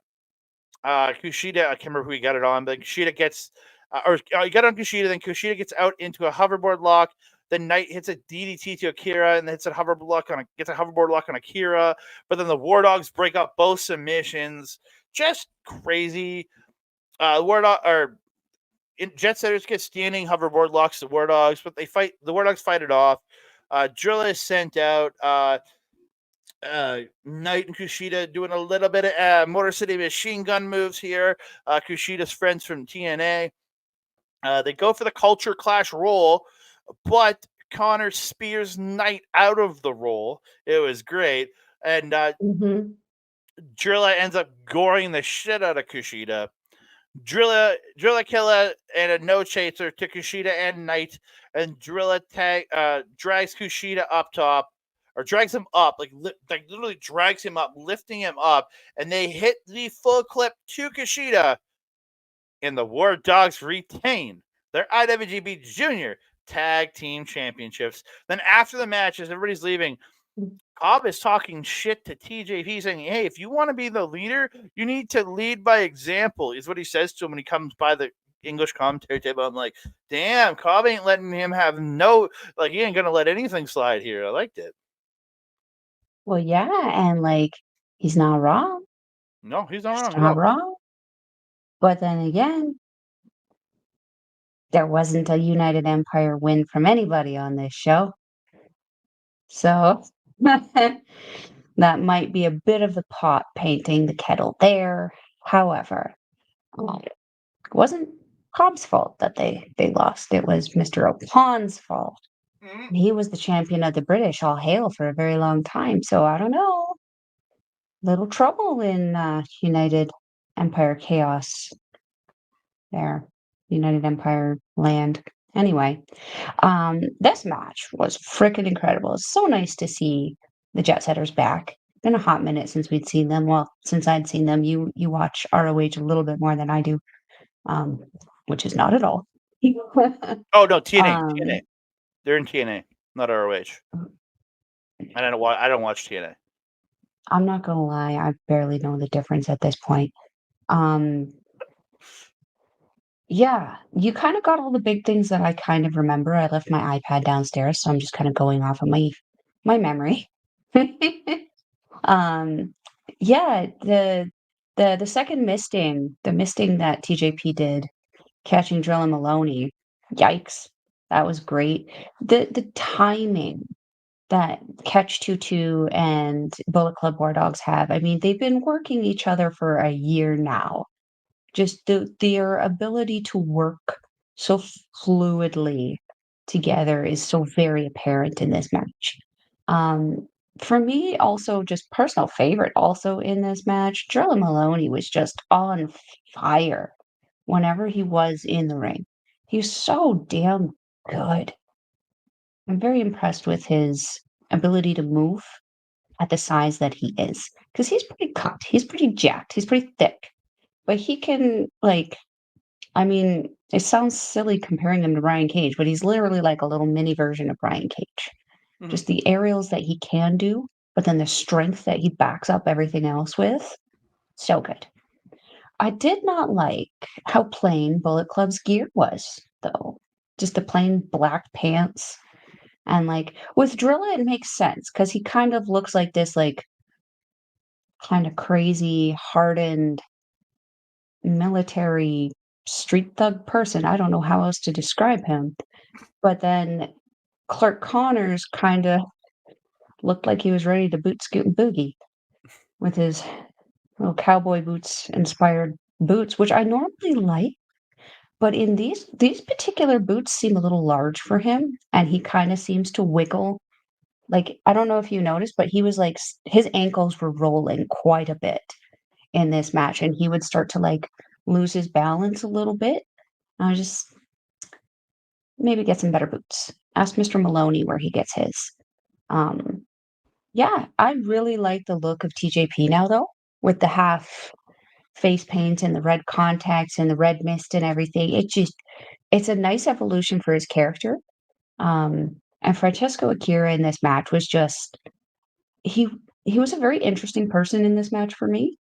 I can't remember who he got it on, but Kushida gets, he got on Kushida, then Kushida gets out into a hoverboard lock. Then Knight hits a DDT to Akira and hits a gets a hoverboard lock on Akira. But then the War Dogs break up both submissions. Just crazy. War Dog or Jet Setters get standing hoverboard locks to War Dogs, but the War Dogs fight it off. Drilla is sent out. Knight and Kushida doing a little bit of Motor City machine gun moves here. Kushida's friends from TNA. They go for the culture clash roll, but Connor spears Knight out of the roll. It was great. And Mhm. Drilla ends up goring the shit out of Kushida. Drilla Killa and a no chaser to Kushida and Knight, and Drilla drags Kushida up top, or drags him up, like literally drags him up, lifting him up, and they hit the full clip to Kushida, and the War Dogs retain their IWGP Jr Tag Team Championships. Then after the match, as everybody's leaving, Cobb is talking shit to TJP, saying, "Hey, if you want to be the leader, you need to lead by example," is what he says to him when he comes by the English commentary table. I'm like, damn, Cobb ain't letting him have he ain't going to let anything slide here. I liked it. Well, yeah, and, like, he's not wrong. No, he's not He's wrong at not all. wrong. But then again, there wasn't a United Empire win from anybody on this show. So that might be a bit of the pot painting the kettle there. However, it wasn't Cobb's fault that they lost. It was Mr. O'Pon's fault. Mhm. He was the champion of the British, all hail, for a very long time. So I don't know. Little trouble in United Empire chaos there. United Empire land. Anyway, this match was freaking incredible. It's so nice to see the Jet Setters back. Been a hot minute since we'd seen them. Well, since I'd seen them, you watch ROH a little bit more than I do, um, which is not at all. Oh no, TNA, um, TNA. They're in TNA, not ROH. I don't watch TNA. I'm not gonna lie, I barely know the difference at this point. Um, yeah, you kind of got all the big things that I kind of remember. I left my iPad downstairs, so I'm just kind of going off of my memory. Um, yeah, the second misting, the misting that TJP did, catching Drill and Maloney, yikes, that was great. The timing that Catch 22 and Bullet Club War Dogs have, I mean, they've been working each other for a year now. Just their ability to work so fluidly together is so very apparent in this match. Um, for me, also just personal favorite also in this match, Drill Maloney was just on fire whenever he was in the ring. He's so damn good. I'm very impressed with his ability to move at the size that he is. Because he's pretty cut, he's pretty jacked, he's pretty thick. But he can like I mean, it sounds silly comparing him to Brian Cage, but he's literally like a little mini version of Brian Cage. Mhm. Just the aerials that he can do, but then the strength that he backs up everything else with, so good. I did not like how plain Bullet Club's gear was, though. Just the plain black pants. And like with Drilla, it makes sense because he kind of looks like this, like kind of crazy, hardened military street thug person. I don't know how else to describe him. But then Clark Connors kinda looked like he was ready to boot scoot and boogie with his little cowboy boots inspired boots, which I normally like, but in these particular boots seem a little large for him, and he kinda seems to wiggle. Like, I don't know if you noticed, but he was like his ankles were rolling quite a bit in this match, and he would start to, like, lose his balance a little bit. I was just maybe get some better boots. Ask Mr. Maloney where he gets his. Um, Yeah, I really like the look of TJP now, though, with the half face paint and the red contacts and the red mist and everything. It's a nice evolution for his character. And Francesco Akira in this match was just he he was a very interesting person in this match for me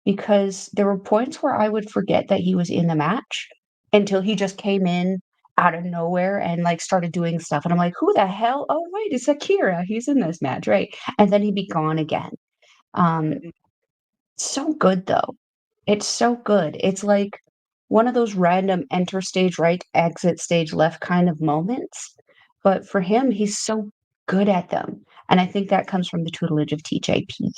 because there were points where I would forget that he was in the match until he just came in out of nowhere and like started doing stuff. And I'm like, who the hell? Oh, wait, it's Akira. He's in this match, right? And then he'd be gone again. Um, Mhm. so good though. It's so good. It's like one of those random enter stage right, exit stage left kind of moments. But for him, he's so good at them. And I think that comes from the tutelage of TJP.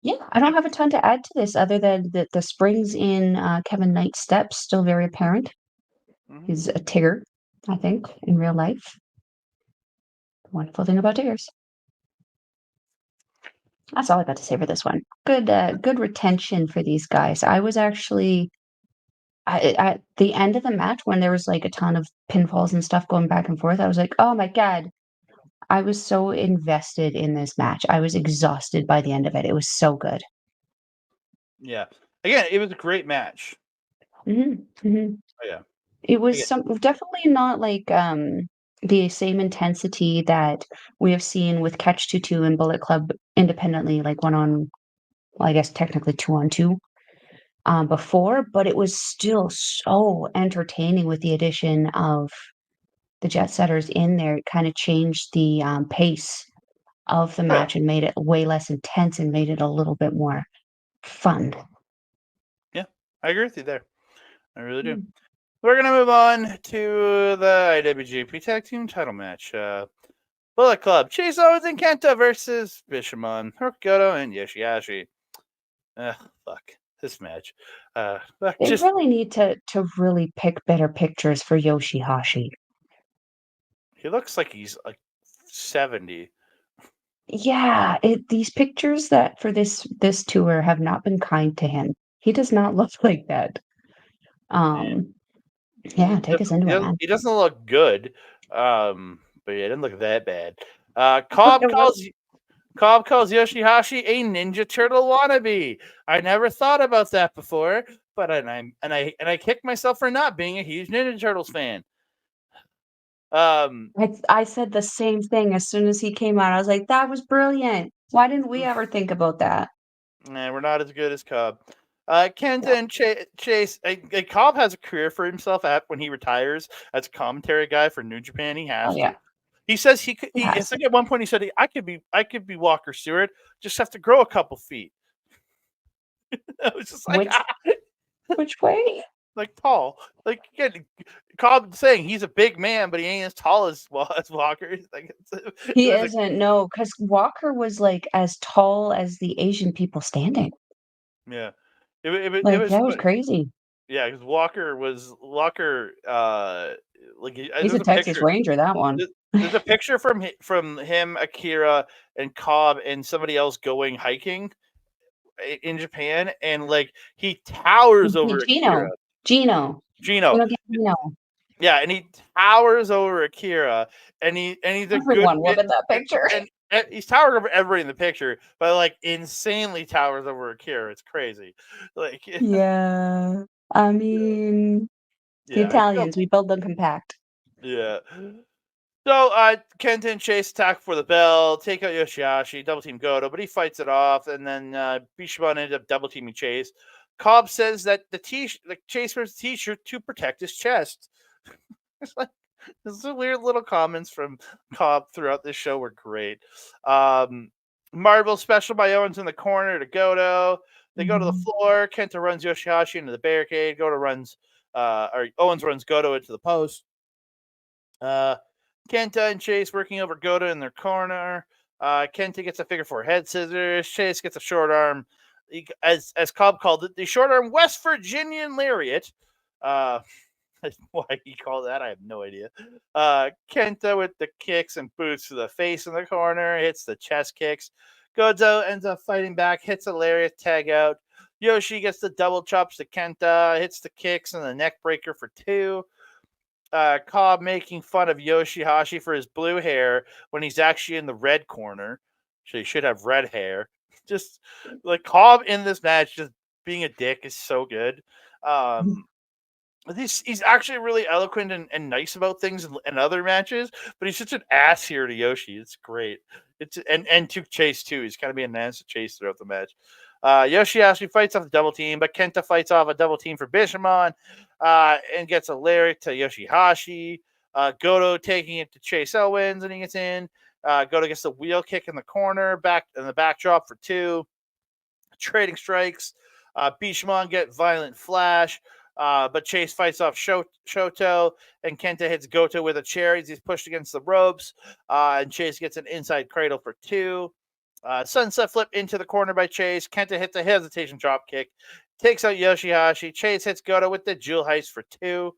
Yeah, I don't Yeah. have a ton to add to this other than the springs in Kevin Knight's steps still very apparent. Mhm. He's a Tigger, I think, in real life. Wonderful thing about Tiggers. That's all I got to say for this one. Good retention for these guys. I was actually at the end of the match when there was like a ton of pinfalls and stuff going back and forth. I was like, oh my god, I was so invested in this match. I was exhausted by the end of it. It was so good. Yeah. Again, it was a great match. hmm hmm Oh, yeah. It was Again. some definitely not like the same intensity that we have seen with Catch 22 and Bullet Club independently, like one on, well, I guess technically two on two before, but it was still so entertaining with the addition of the Jet Setters in there. It kind of changed the pace of the Oh, yeah. match and made it way less intense and made it a little bit more fun. Yeah. I agree with you there. I really do. Mm. We're gonna move on to the IWGP Tag Team Title match. Bullet Club: Chase Owens and Kenta versus Bishamon, Goto, and Yoshi-Hashi. Fuck this match. They Just really need to really pick better pictures for Yoshi-Hashi. he looks like he's like 70. Yeah, these pictures that for this tour have not been kind to him. He does not look like that. Yeah. Um, yeah, take us into it, man. He doesn't look good. But yeah, it didn't look that bad. Look at what Cobb calls Yoshi-Hashi a Ninja Turtle wannabe. I never thought about that before, but I kicked myself for not being a huge Ninja Turtles fan. Um, I said the same thing as soon as he came out. I was like, "That was brilliant. Why didn't we ever think about that?" nah, we're not as good as Cobb. Kenta Yeah. and Chase. Cobb has a career for himself when he retires as a commentary guy for New Japan. He Oh, has to. yeah. He says he could. He I has to. think at one point he said I could be Walker Stewart. Just have to grow a couple feet. I was just like Which way? like tall. Like again, Cobb saying he's a big man, but he ain't as tall as Walker. Like it He was a, isn't, no, because Walker was, like, as tall as the Asian people standing. yeah. It Like, was that was crazy. yeah, because Walker. Like He's a there's a Texas picture. Ranger, that one. There's there's a picture from him, Akira, and Cobb, and somebody else going hiking in Japan, and like he towers over Akira. Gino. Gino. Gino, Gino Gambino. yeah, and he towers over Akira, and he's a good Everyone bit, loving that picture. and he's towering over everybody in the picture, but like insanely towers over Akira. It's crazy, like Yeah. I mean, the yeah, Italians, we build them compact. yeah. So, Kenta and Chase attack for the bell, take out Yoshi-Hashi, double team Goto, but he fights it off, and then Bishamon ended up double teaming Chase. Cobb says that the Chase wears the t-shirt to protect his chest. It's like these weird little comments from Cobb throughout this show were great. Marvel special by Owens in the corner to Goto. They go to the Mhm. floor. Kenta runs Yoshi-Hashi into the barricade. Owens runs Goto into the post. Kenta and Chase working over Goto in their corner. Kenta gets a figure four head scissors. Chase gets a short arm, as Cobb called it, the short arm West Virginian lariat. Uh, why he called that, I have no idea. Kenta with the kicks and boots to the face in the corner, hits the chest kicks. Goto ends up fighting back, hits a lariat, tag out. Yoshi gets the double chops to Kenta, hits the kicks and the neck breaker for 2. Cobb making fun of Yoshi-Hashi for his blue hair when he's actually in the red corner. So he should have red hair. Just like Cobb in this match, just being a dick is so good. He's actually really eloquent and nice about things in other matches, but he's such an ass here to Yoshi. It's great. It's and to Chase too. He's kind of being an ass to Chase throughout the match. Yoshi-Hashi fights off the double team, but Kenta fights off a double team for Bishamon and gets a lariat to Yoshi-Hashi. Goto taking it to Chase Owens, and he gets in. Goto gets the wheel kick in the corner, back in the backdrop for 2. Trading strikes. Bishamon get violent flash. But Chase fights off Shoto, and Kenta hits Goto with a chair as he's pushed against the ropes. And Chase gets an inside cradle for 2. Sunset flip into the corner by Chase. Kenta hits a hesitation drop kick. Takes out Yoshi-Hashi. Chase hits Goto with the jewel heist for 2.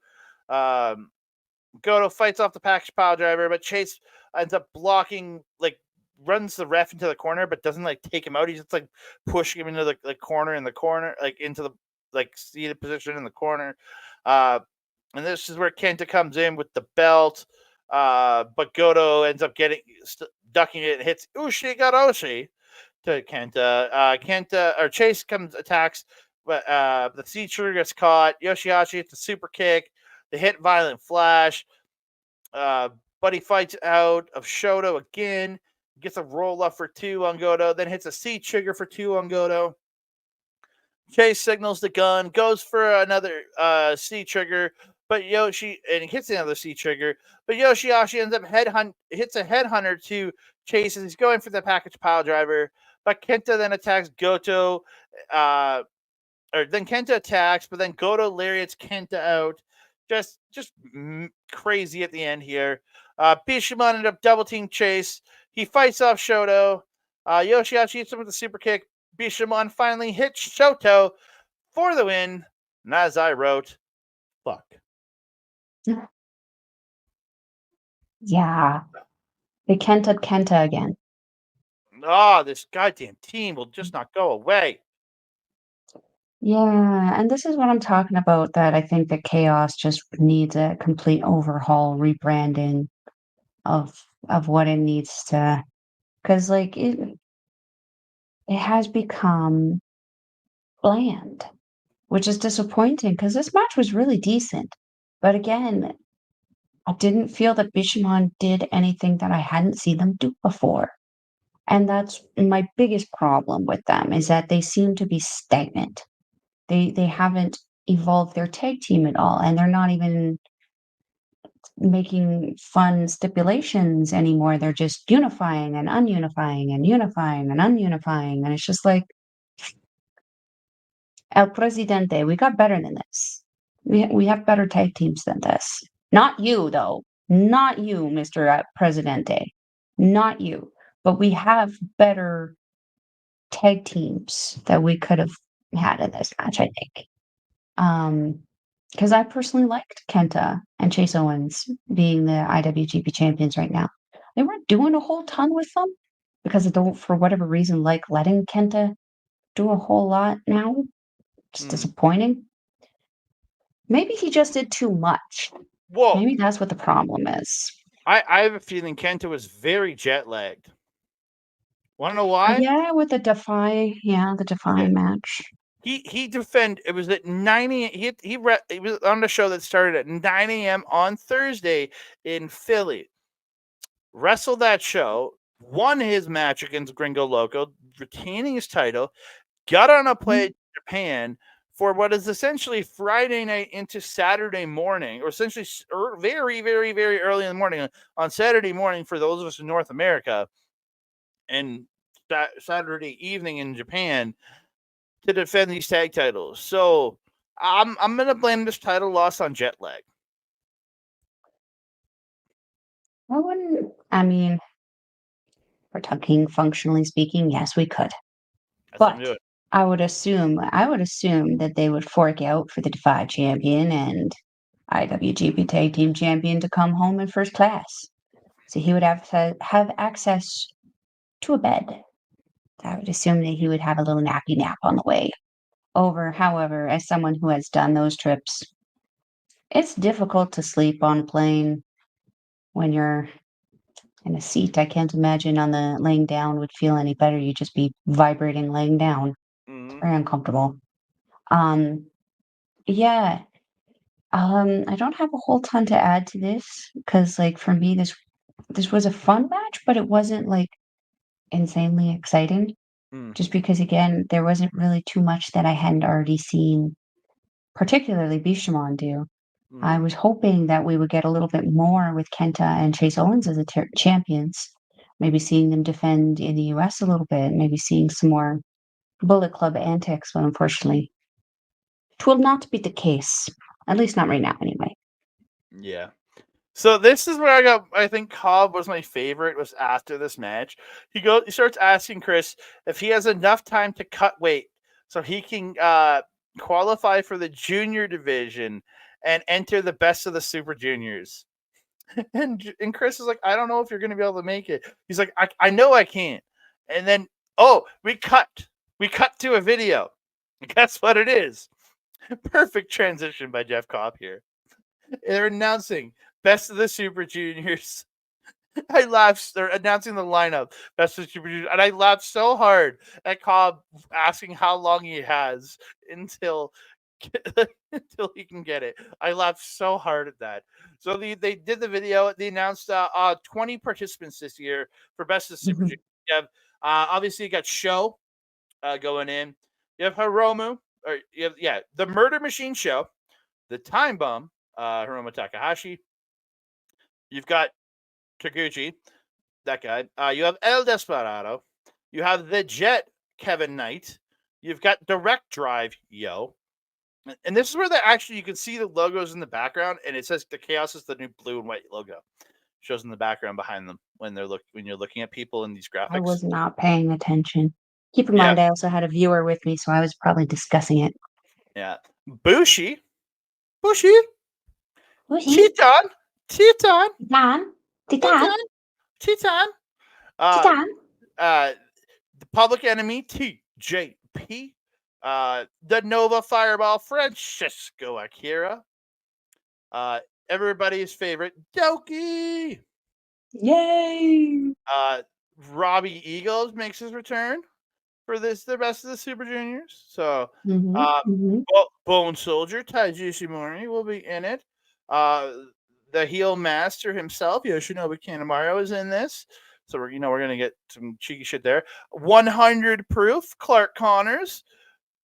Goto fights off the package pile driver, but Chase ends up blocking, like, runs the ref into the corner, but doesn't, like, take him out. He's just, like, pushing him into the corner, like, into the, like, seated position in the corner. And this is where Kenta comes in with the belt. But Goto ends up ducking it and hits Ushigoroshi to Kenta. Chase attacks, but the C trigger gets caught. Yoshi-Hashi hits a super kick. They hit violent flash. But he fights out of Shoto again. Gets a roll up for 2 on Goto. Then hits a C trigger for 2 on Goto. Chase signals the gun, goes for another C trigger, but he hits another C trigger. But Yoshi-Hashi ends up hits a headhunter to Chase as he's going for the package pile driver. But Kenta then attacks Goto, then Kenta attacks, but then Goto lariats Kenta out. Just crazy at the end here. Bishamon ended up double team Chase. He fights off Shoto. Yoshi-hashi hits him with a super kick. Bishamon finally hits Shoto for the win. And as I wrote, fuck. Yeah. They Kenta again. This goddamn team will just not go away. Yeah, and this is what I'm talking about, that I think that Chaos just needs a complete overhaul, rebranding of what it needs to, because like it has become bland, which is disappointing because this match was really decent. But again, I didn't feel that Bishamon did anything that I hadn't seen them do before. And that's my biggest problem with them, is that they seem to be stagnant. They haven't evolved their tag team at all, and they're not even making fun stipulations anymore. They're just unifying and ununifying and unifying and ununifying. And it's just like, El Presidente, we got better than this. We have better tag teams than this. Not you, though. Not you, Mr. Presidente. Not you. But we have better tag teams that we could have had in this match, I think. Because I personally liked Kenta and Chase Owens being the IWGP champions right now. They weren't doing a whole ton with them because I don't, for whatever reason, like letting Kenta do a whole lot now. It's disappointing. Maybe he just did too much. Whoa. Maybe that's what the problem is. I have a feeling Kenta was very jet lagged. Want to know why? Yeah, with the the Defy match. He defended. It was at 9 a.m. He was on the show that started at 9 a.m. on Thursday in Philly. Wrestled that show, won his match against Gringo Loco, retaining his title. Got on a plane to Japan for what is essentially Friday night into Saturday morning, or essentially very, very, very early in the morning on Saturday morning for those of us in North America, and Saturday evening in Japan to defend these tag titles. So I'm gonna blame this title loss on jet lag. I mean, we're talking functionally speaking, yes, we could. But I would assume that they would fork out for the Defy champion and IWGP Tag Team champion to come home in first class. So he would have access to a bed. I would assume that he would have a little nappy nap on the way over. However, as someone who has done those trips, it's difficult to sleep on a plane when you're in a seat. I can't imagine on the laying down would feel any better. You'd just be vibrating laying down. It's very uncomfortable. Yeah. I don't have a whole ton to add to this because, like, for me, this was a fun match, but it wasn't like insanely exciting. Just because, again, there wasn't really too much that I hadn't already seen, particularly Bishamon do. I was hoping that we would get a little bit more with Kenta and Chase Owens as the champions. Maybe seeing them defend in the US a little bit, maybe seeing some more Bullet Club antics, but unfortunately, it will not be the case. At least not right now, anyway. Yeah. So this is where I think Cobb was my favorite, was after this match. He starts asking Chris if he has enough time to cut weight so he can qualify for the junior division and enter the best of the Super Juniors. And Chris is like, I don't know if you're going to be able to make it. He's like, I know I can't. And then, we cut to a video. And guess what it is? Perfect transition by Jeff Cobb here. They're announcing Best of the Super Juniors. I laughed. They're announcing the lineup, Best of the Super Juniors, and I laughed so hard at Cobb asking how long he has until he can get it. I laughed so hard at that. So they did the video. They announced 20 participants this year for Best of the Super Juniors. You have obviously you got Show going in. You have Hiromu, or the Murder Machine Show, the Time Bomb, Hiromu Takahashi. You've got Taguchi, that guy. You have El Desperado. You have the Jet, Kevin Knight. You've got Direct Drive, yo. And this is where you can see the logos in the background, and it says the Chaos is the new blue and white logo. Shows in the background behind them when you're looking at people in these I graphics. was not paying attention. Keep in Yeah, mind, I also had a viewer with me, so I was probably discussing it. yeah. Bushi, Bushi, Whooshy, Teton, Teton, Titan, Titan, Teton, Teton. Uh, Titan. the Public Enemy, TJP. The Nova Fireball, Francisco Akira. Uh, everybody's favorite, Doki. Yay! Uh, Robbie Eagles makes his return for the rest of the Super Juniors. So, Mm-hmm, uh, mm-hmm. Bone Soldier Taiji Ishimori will be in it. Uh, the heel master himself, Yoshinobu Kanemaru, is in this. So we're gonna get some cheeky shit there. 100 proof, Clark Connors.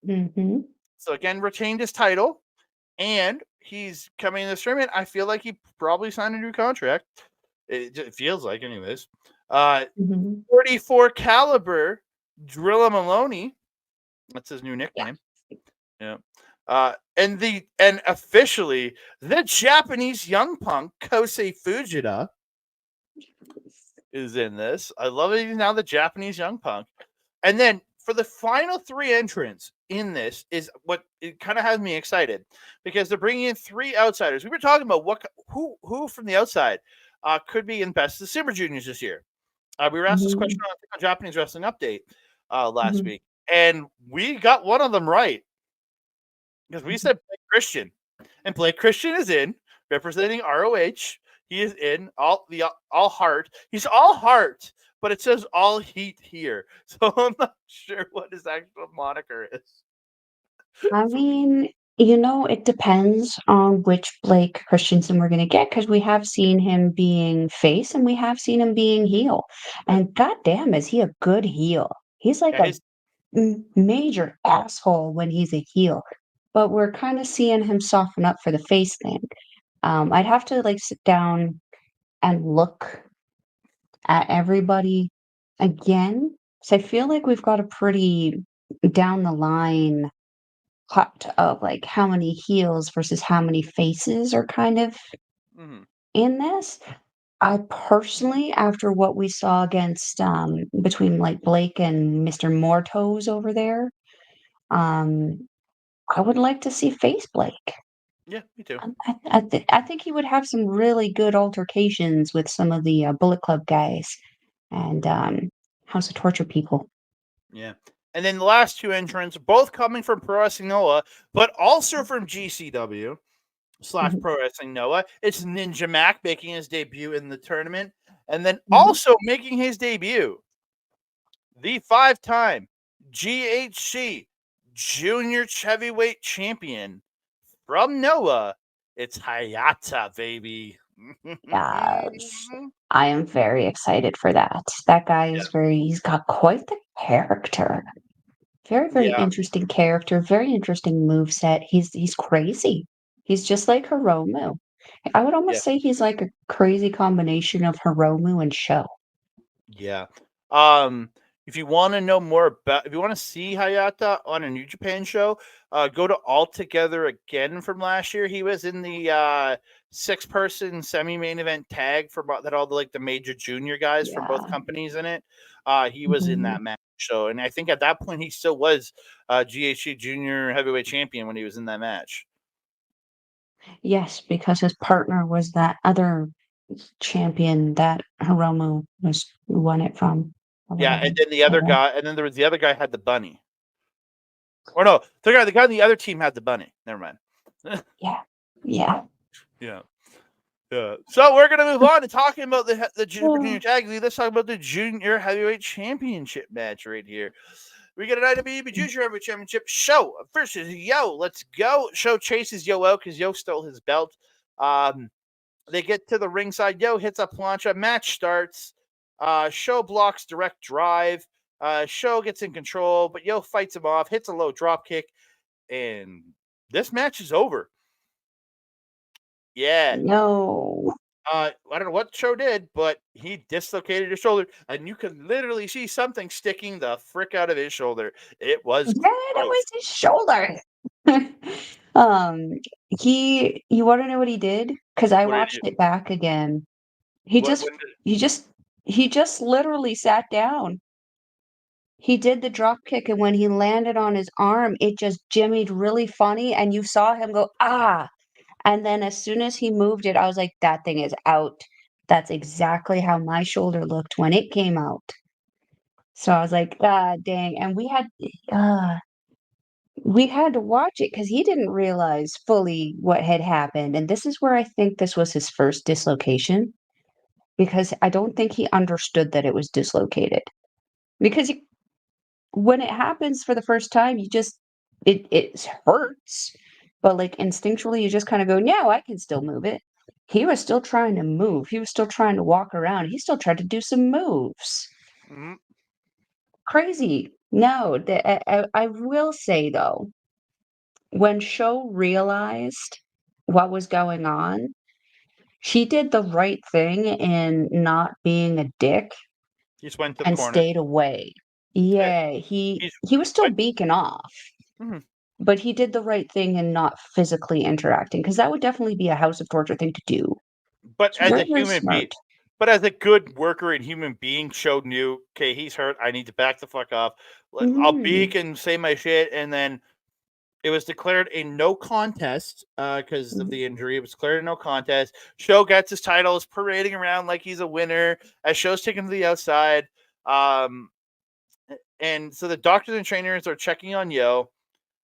Mm-hmm. So again, retained his title, and he's coming in this tournament. I feel like he probably signed a new contract. It feels like, anyways. Uh, Mm-hmm. 44 caliber, Drilla Maloney. That's his new Yeah. nickname. Yeah. And officially the Japanese young punk Kosei Fujita is in this. I love it. He's now the Japanese young punk. And then for the final three entrants in this is what it kind of has me excited, because they're bringing in three outsiders. We were talking about who from the outside could be in Best of the Super Juniors this year. We were asked this question on Japanese Wrestling Update last Mm-hmm. week, and we got one of them right, because we said Blake Christian, and Blake Christian is in representing ROH. He is in all heart. He's all heart, but it says all heat here, so I'm not sure what his actual moniker is. I mean, it depends on which Blake Christensen we're going to get because we have seen him being face and we have seen him being heel. And goddamn, is he a good heel? He's like Yeah, a his major asshole when he's a heel, but we're kind of seeing him soften up for the face thing. I'd have to like sit down and look at everybody again. So I feel like we've got a pretty down the line cut of like how many heels versus how many faces are kind of mhm. in this. I personally, after what we saw against between like Blake and Mr. Mortos over there, um, I would like to see face Blake. Yeah, me too. I think he would have some really good altercations with some of the Bullet Club guys and House of Torture people. Yeah. And then the last two entrants, both coming from Pro Wrestling Noah, but also from GCW / Mhm, Pro Wrestling Noah. It's Ninja Mac making his debut in the tournament. And then mhm. also making his debut, the 5-time GHC Junior Heavyweight Champion from Noah. It's Hayata, baby. Yes, I am very excited for that. That guy is he's got quite the character. Very, very Yeah. interesting character, very interesting moveset. He's crazy. He's just like Hiromu. I would Yeah. almost say he's like a crazy combination of Hiromu and Sho. Yeah. Um, if you want to know more about, if you want to see Hayata on a New Japan show, go to All Together Again from last year. He was in the 6-person semi-main event tag for that all the major junior guys from both Yeah. companies in it. He was in Mhm. that match. So, and I think at that point he still was GHC Junior Heavyweight Champion when he was in that match. Yes, because his partner was that other champion that Hiromu was won it from or Yeah, whatever. and then the other But, guy, and then there was the other guy had the bunny. Or no, the guy on the other team had the bunny. Never mind. yeah. Yeah. Yeah. Yeah. So we're gonna move on to talking about the Super Junior Tag League. Let's talk about the Junior Heavyweight Championship match right here. We get an IWGP Junior Heavyweight Championship. Show versus Yo. Let's go. Show chases Yo out because Yo stole his belt. They get to the ringside. Yo hits a plancha. Match starts. Show blocks direct drive. Show gets in control, but Yo fights him off. Hits a low drop kick, and this match is over. Yeah. No. I don't know what Show did, but he dislocated his shoulder, and you could literally see something sticking the frick out of his shoulder. It was Yeah, it was gross. his shoulder. Um, you wanna know what he did? Because I What did watched you? it back again. He What? just When did? he just he just literally sat down. He did the drop kick, and when he landed on his arm, it just jimmied really funny, and you saw him go, "Ah!" And then as soon as he moved it, I was like, "That thing is out." That's exactly how my shoulder looked when it came out. So I was like, "Ah, dang." And uh, we had to watch it because he didn't realize fully what had happened, and this is where I think this was his first dislocation, because I don't think he understood that it was dislocated. Because you when it happens for the first time, you just it hurts, but, like, instinctually, you just kinda go, "No, I can still move it." He was still trying to move, he was still trying to walk around, he still tried to do some moves. Mhm. Crazy. No, I will say, though, when Sho realized what was going on, she did the right thing in not being a dick He just went to the and corner. stayed away. Eh, Yeah, he He's he was still went. beaking off. Mhm. But he did the right thing in not physically interacting, because that would definitely be a House of Torture thing to do. But It's as a very, very human being, smart. but as a good worker and human being, Show knew, okay, he's hurt. I need to back the fuck off. I'll Mhm, beak and say my shit, and then it was declared a no contest because of mhm, the injury. It was declared a no contest. Show gets his title, is parading around like he's a winner. As Show's taken to the outside, um, and so the doctors and trainers are checking on Yo.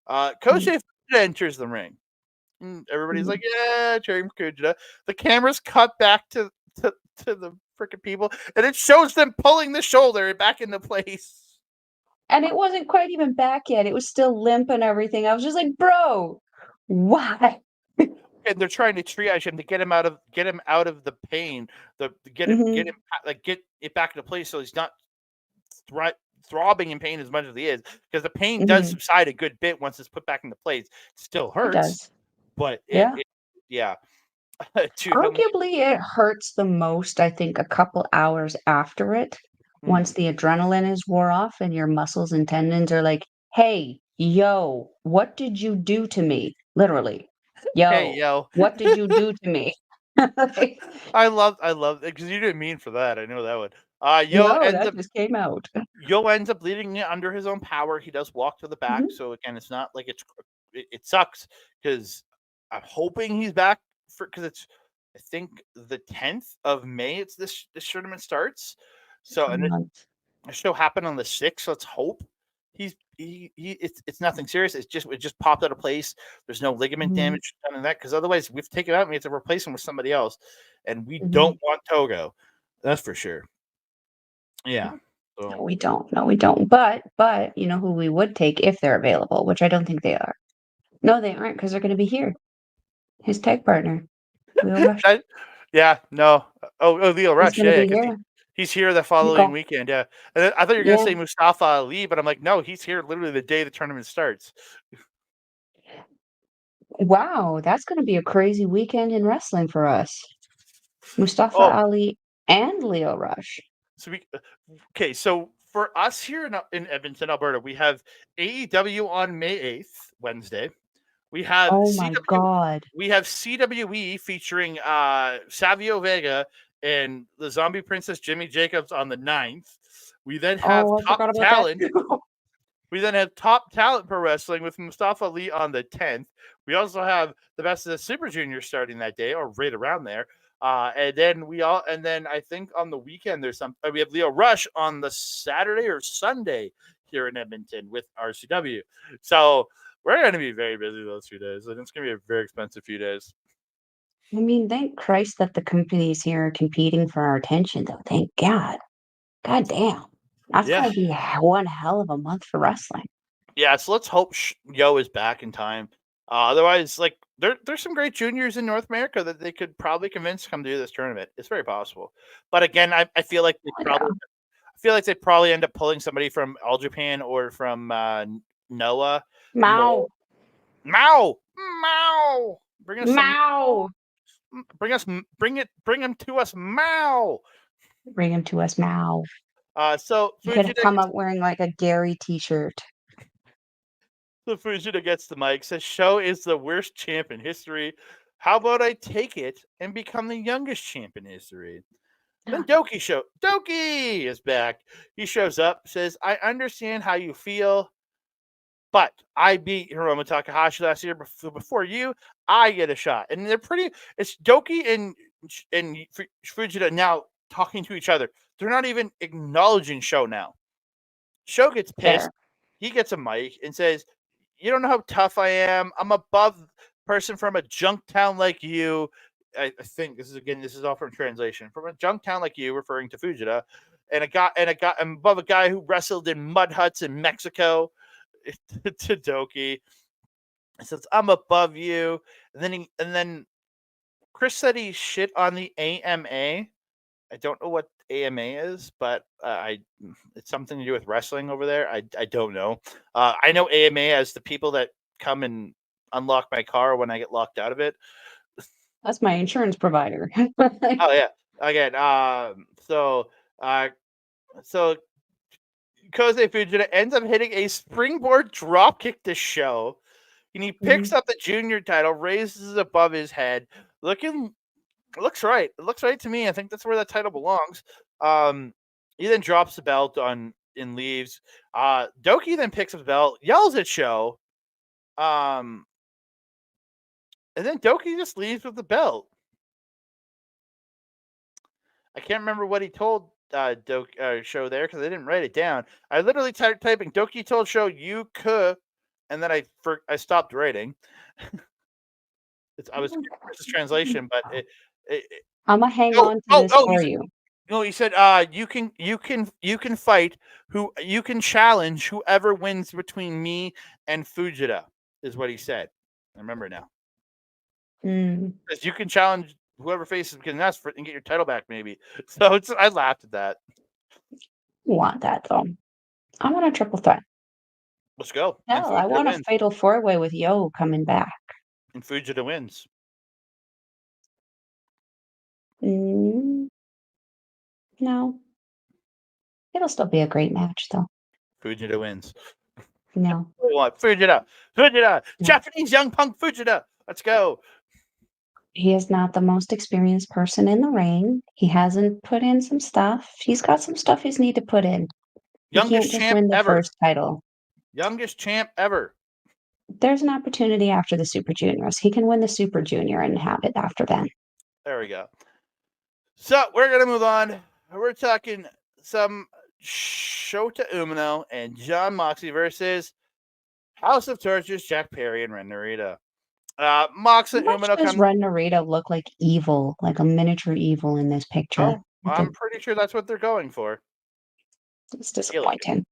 mhm, Kosei enters the ring. Everybody's mhm. like, "Yeah, cheering for Kujita." The cameras cut back to the freaking people, and it shows them pulling the shoulder back into place. And it wasn't quite even back yet, it was still limp and everything. I was just like, "Bro, why?" And they're trying to triage him to get him out of the pain, the get Mhm, him like get it back into place so he's not thri- throbbing in pain as much as he is because the pain does mhm. subside a good bit once it's put back into place. It still It hurts, does. but Yeah. it yeah, dude, I'm like, Arguably, it hurts the most, I think, a couple hours after it, once hmm. the adrenaline is wore off and your muscles and tendons are like, "Hey, yo, what did you do to me?" Literally. Hey "Yo, yo. what did you do to me?" Like, I love because you didn't mean for that. I know that one. no, that just came out. Yo ends up leading it under his own power. He does walk to the back, Mhm, so again, it's not like it sucks because I'm hoping he's back for because it's I think the 10th of May. It's this tournament starts. So a and month. the show happened on the 6th. So let's hope he it's nothing serious. It just popped out of place. There's no ligament Mhm, damage done in that because otherwise we've taken it out and we have to replace him with somebody else, and we mhm. don't want Togo. That's for sure. Yeah. No, So we don't. No, we don't. But you know who we would take if they're available, which I don't think they are. No, they aren't, because 'cause they're gonna be here. His tag partner, Lio Rush. that, yeah, no. Leo He's Rush, gonna yeah, be because here. he's here the You following go. weekend, yeah. And then I thought you were gonna Yeah. say Mustafa Ali, but I'm like, no, he's here literally the day the tournament starts. Wow, that's gonna be a crazy weekend in wrestling for us. Mustafa Oh, Ali and Lio Rush. so okay, so for us here in Edmonton, Alberta, we have AEW on May 8th, Wednesday. We have Oh my CW god. we have CWE featuring Savio Vega and the Zombie Princess Jimmy Jacobs on the 9th. We then have Oh, I Top forgot about that Talent. too. We then have Top Talent Pro Wrestling with Mustafa Ali on the 10th. We also have the Best of the Super Juniors starting that day, or right around there. And then I think on the weekend there's we have Leo Rush on the Saturday or Sunday here in Edmonton with RCW. So we're going to be very busy those 2 days, and it's going to be a very expensive few days. I mean, thank Christ that the companies here are competing for our attention, though. Thank God. God damn. That's Yeah, gonna be one hell of a month for wrestling. yeah. So let's hope Yo is back in time. Otherwise, like there's some great juniors in North America that they could probably convince to come do this tournament. It's very possible. But again, I feel like Oh, yeah. they probably end up pulling somebody from All Japan or from Noah more. Mao. Mao, Mao, bring us some Mao. bring him to us, Mao. Bring him to us, Mao. So He could have Fujita come up wearing like a Gary t-shirt. gets the mic, says, "Show is the worst champ in history. How about I take it and become the youngest champ in history?" Then Doki is back. He shows up, says, "I understand how you feel, but I beat Hiromu Takahashi last year. Before you, I get a shot." And they're pretty. It's Doki and Fujita now talking to each other. They're not even acknowledging Show now. Show gets pissed. Fair. He gets a mic and says, "You don't know how tough I am. I'm above person from a junk town like you." I think this is all from translation. From a junk town like you, referring to Fujita, and I'm above a guy who wrestled in mud huts in Mexico. To Doki, he says, "I'm above you," and then Chris said he shit on the AMA. I don't know what AMA is, but it's something to do with wrestling over there. I don't know. I know AMA as the people that come and unlock my car when I get locked out of it. That's my insurance provider. Oh yeah. Again, so Kosei Fujita ends up hitting a springboard dropkick to Show, and he picks up the junior title, raises it above his head, looks right. It looks right to me. I think that's where that title belongs. He then drops the belt and leaves. Doki then picks up the belt, yells at Show, and then Doki just leaves with the belt. I can't remember what he told Show there because I didn't write it down. I literally typing Doki told Show you could, and then I stopped writing. I was this translation, but I'm gonna hang on to this for you. No, he said, you can fight you can challenge whoever wins between me and Fujita," is what he said. I remember now. Because you can challenge whoever faces and get your title back, maybe. So I laughed at that. You want that though. I want a triple threat. Let's go. Hell, I want a fatal four-way with Yo coming back. And Fujita wins. No. It'll still be a great match, though. Fujita wins. No. Fujita. No. Japanese young punk Fujita. Let's go. He is not the most experienced person in the ring. He hasn't put in some stuff. He's got some stuff he's need to put in. He can't just win the first title. Youngest champ ever. There's an opportunity after the Super Juniors. He can win the Super Junior and have it after then. There we go. So we're going to move on. We're talking some Shota Umino and Jon Moxley versus House of Torches, Jack Perry and Ren Narita. Mox and Umino does Ren Narita look like evil, like a miniature evil in this picture? Oh, I'm pretty sure that's what they're going for. It's disappointing.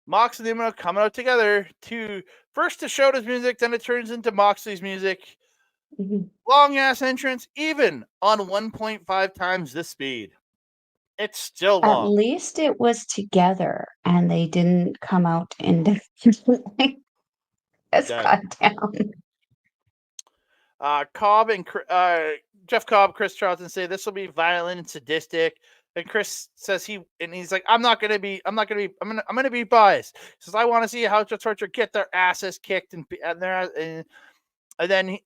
Mox and Umino coming out together to Shota's music, then it turns into Moxley's music. Long ass entrance, even on 1.5 times the speed. It's still long. At least it was together and they didn't come out individually. It's cut down. Cobb and Jeff Cobb, Chris Charlton say this will be violent and sadistic. And Chris says he's like, I'm gonna be biased. He says, I want to see House of Torture get their asses kicked and then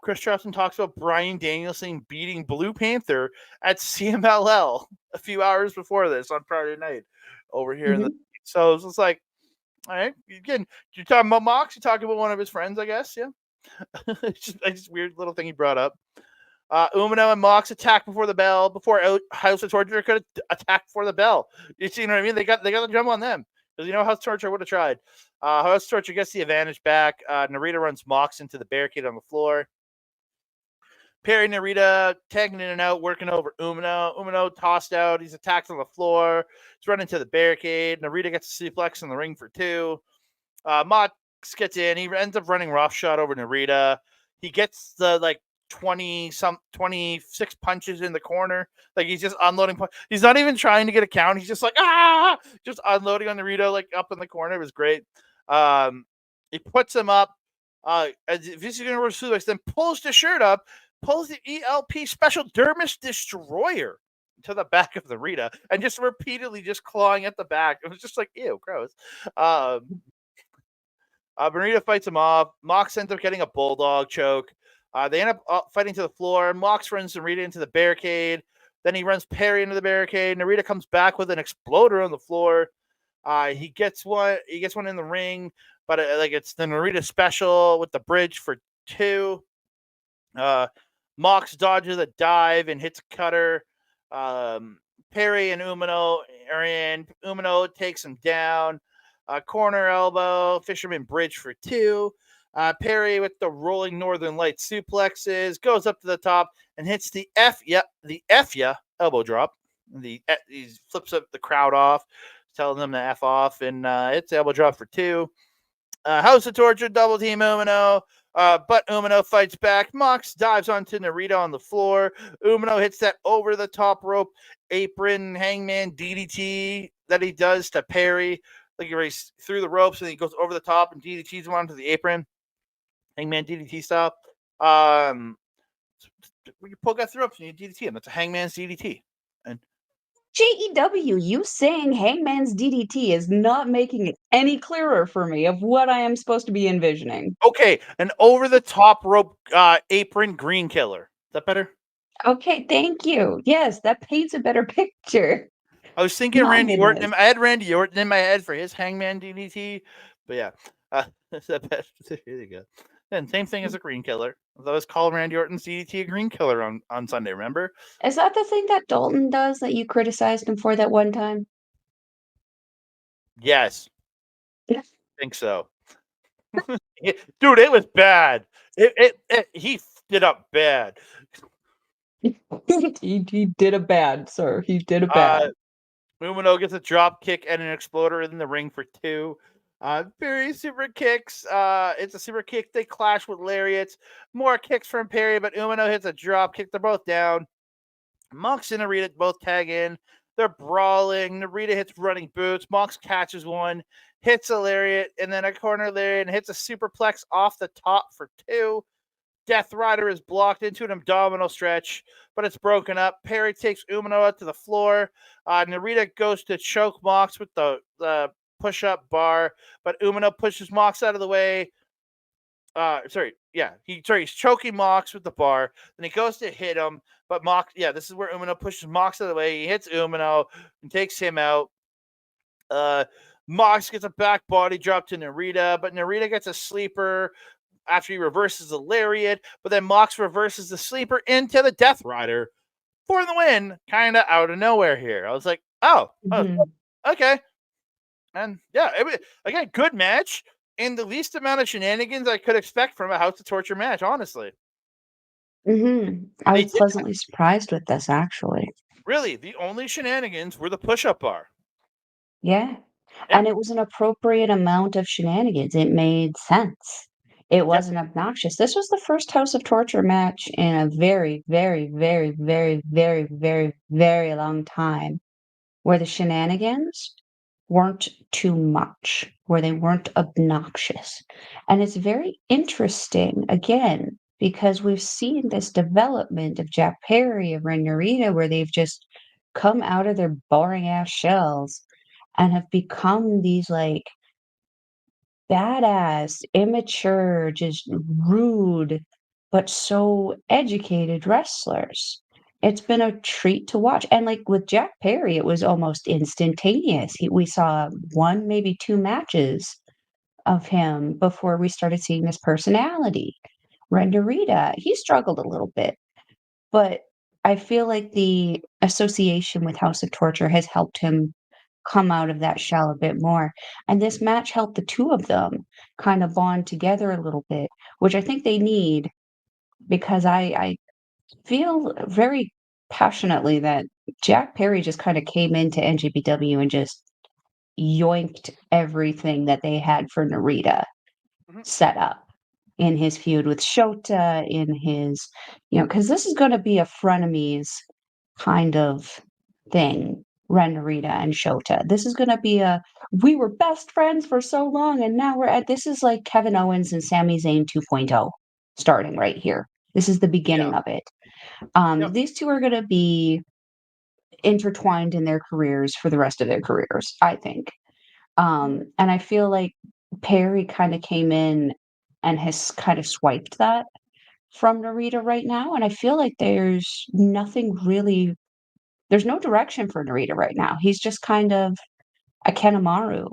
Chris Charlton talks about Bryan Danielson beating Blue Panther at CMLL a few hours before this on Friday night over here in the. So it's like, all right, again, you're talking about Mox. You're talking about one of his friends, I guess. Yeah, it's just weird little thing he brought up. Umino and Mox attack before the bell. Before House of Torture could attack before the bell. You see what I mean? They got the jump on them because House of Torture would have tried. House of Torture gets the advantage back. Narita runs Mox into the barricade on the floor. Perry and Narita tagging in and out, working over Umino. Umino tossed out. He's attacked on the floor. He's running to the barricade. Narita gets a suplex in the ring for 2. Mox gets in. He ends up running roughshod over Narita. He gets the 26 punches in the corner. Like he's just unloading. He's not even trying to get a count. He's just like, just unloading on Narita, up in the corner. It was great. He puts him up. As if he's going to suplex, then pulls the shirt up, pulls the ELP Special Dermis Destroyer to the back of the Rita and just repeatedly just clawing at the back. It was just like, ew, gross. Marita fights him off. Mox ends up getting a bulldog choke. They end up fighting to the floor. Mox runs Narita into the barricade. Then he runs Perry into the barricade. Narita comes back with an exploder on the floor. He gets one. He gets one in the ring, but it's the Narita special with the bridge for 2. Mox dodges a dive and hits a cutter. Perry and Umino are in. Umino takes him down. Corner elbow, fisherman bridge for 2. Perry with the rolling Northern Light suplexes, goes up to the top and hits the F ya elbow drop. He flips up the crowd off, telling them to F off, and it's elbow drop for 2. House of Torture, double team Umino. But Umino fights back. Mox dives onto Narita on the floor. Umino hits that over the top rope apron hangman DDT that he does to Perry. Like he races through the ropes and he goes over the top and DDTs him onto the apron. Hangman DDT style. You poke out through ropes and you DDT him. That's a Hangman's DDT. And JEW, you saying Hangman's DDT is not making it any clearer for me of what I am supposed to be envisioning. okay, an over the top rope apron green killer. Is that better? Okay, thank you. Yes, that paints a better picture. I was thinking My Randy goodness. Orton. I had Randy Orton in my head for his Hangman DDT, but yeah, that's the best. There you go. And same thing as a green killer. Although it's called Randy Orton's DDT a green killer on Sunday. Remember? Is that the thing that Dalton does that you criticized him for that one time? Yes, I think so. Dude, it was bad. He did up bad. he did a bad, sir. He did a bad. Umino gets a drop kick and an exploder in the ring for 2. Perry super kicks. It's a super kick. They clash with lariats. More kicks from Perry, but Umino hits a drop kick. They're both down. Mox and Narita both tag in. They're brawling. Narita hits running boots. Mox catches one, hits a lariat, and then a corner lariat, and hits a superplex off the top for 2. Death Rider is blocked into an abdominal stretch, but it's broken up. Perry takes Umino out to the floor. Narita goes to choke Mox with the push-up bar, but Umino pushes Mox out of the way. He's choking Mox with the bar. Then he goes to hit him, but Mox, this is where Umino pushes Mox out of the way. He hits Umino and takes him out. Mox gets a back body drop to Narita, but Narita gets a sleeper after he reverses the lariat, but then Mox reverses the sleeper into the Death Rider for the win, kind of out of nowhere here. I was like, okay. And again, good match, and the least amount of shenanigans I could expect from a House of Torture match, honestly. I was pleasantly surprised with this, actually. Really, the only shenanigans were the push-up bar. Yeah. And it was an appropriate amount of shenanigans. It made sense. It wasn't obnoxious. This was the first House of Torture match in a very, very, very, very, very, very, very long time where the shenanigans weren't too much, where they weren't obnoxious. And it's very interesting, again, because we've seen this development of Jack Perry, of Ren Narita, where they've just come out of their boring ass shells and have become these like badass, immature, just rude, but so educated wrestlers. It's been a treat to watch. And like with Jack Perry, it was almost instantaneous. We saw 1, maybe 2 matches of him before we started seeing his personality. Ren Narita, he struggled a little bit, but I feel like the association with House of Torture has helped him come out of that shell a bit more. And this match helped the 2 of them kind of bond together a little bit, which I think they need because I feel very passionately that Jack Perry just kind of came into NJPW and just yoinked everything that they had for Narita set up in his feud with Shota, in his, because this is going to be a frenemies kind of thing, Ren Narita and Shota. This is going to be we were best friends for so long, and now this is like Kevin Owens and Sami Zayn 2.0 starting right here. This is the Yeah. beginning of it. Yep. These two are going to be intertwined in their careers for the rest of their careers, I think. And I feel like Perry kind of came in and has kind of swiped that from Narita right now. And I feel like there's nothing really, there's no direction for Narita right now. He's just kind of a Kanemaru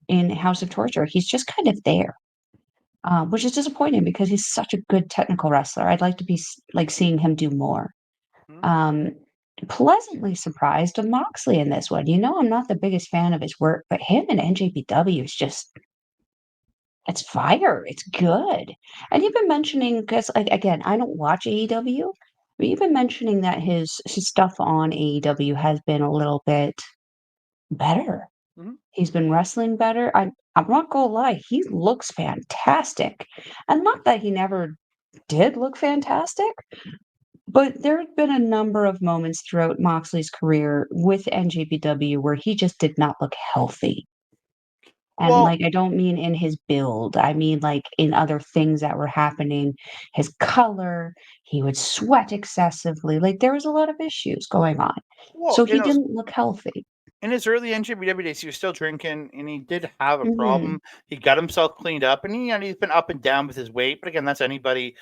in House of Torture. He's just kind of there, which is disappointing because he's such a good technical wrestler. I'd like to be like seeing him do more. Mhm. Um, pleasantly surprised of Moxley in this one. I'm not the biggest fan of his work, but him and NJPW is just it's fire. It's good. And you've been mentioning because like again, I don't watch AEW, but you've been mentioning that his stuff on AEW has been a little bit better. Mhm. He's been wrestling better. I'm not gonna lie, he looks fantastic. And not that he never did look fantastic, but there have been a number of moments throughout Moxley's career with NJPW where he just did not look healthy. And, Well, like, I don't mean in his build, I mean, like, in other things that were happening. His color, he would sweat excessively, like, there was a lot of issues going on. well, So he didn't look healthy. in his early NJPW days, he was still drinking, and he did have a Mhm. problem. He got himself cleaned up, and he's been up and down with his weight. But again, that's anybody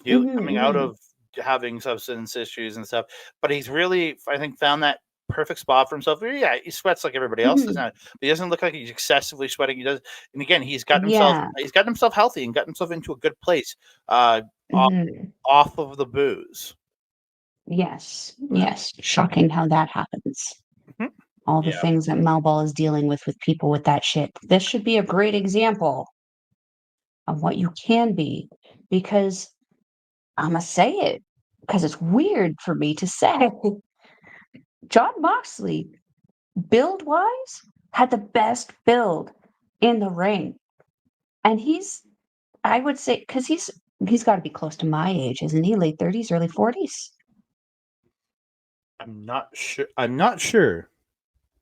Mhm, coming out mhm. of having substance issues and stuff. But he's really, I think, found that perfect spot for himself. Yeah, he sweats like everybody else does Mhm. now, but he doesn't look like he's excessively sweating. He does, and again, Yeah. he's gotten himself healthy and gotten himself into a good place, off, Mhm. off of the booze. Yes, Yeah. yes. Shocking how that happens. Mhm. All the Yeah. things that Melball is dealing with people with that shit. This should be a great example of what you can be because Imma say it because it's weird for me to say. John Moxley, build-wise, had the best build in the ring, and I would say, because he's gotta be close to my age, isn't he? Late 30s, early 40s? I'm not sure. I'm not sure.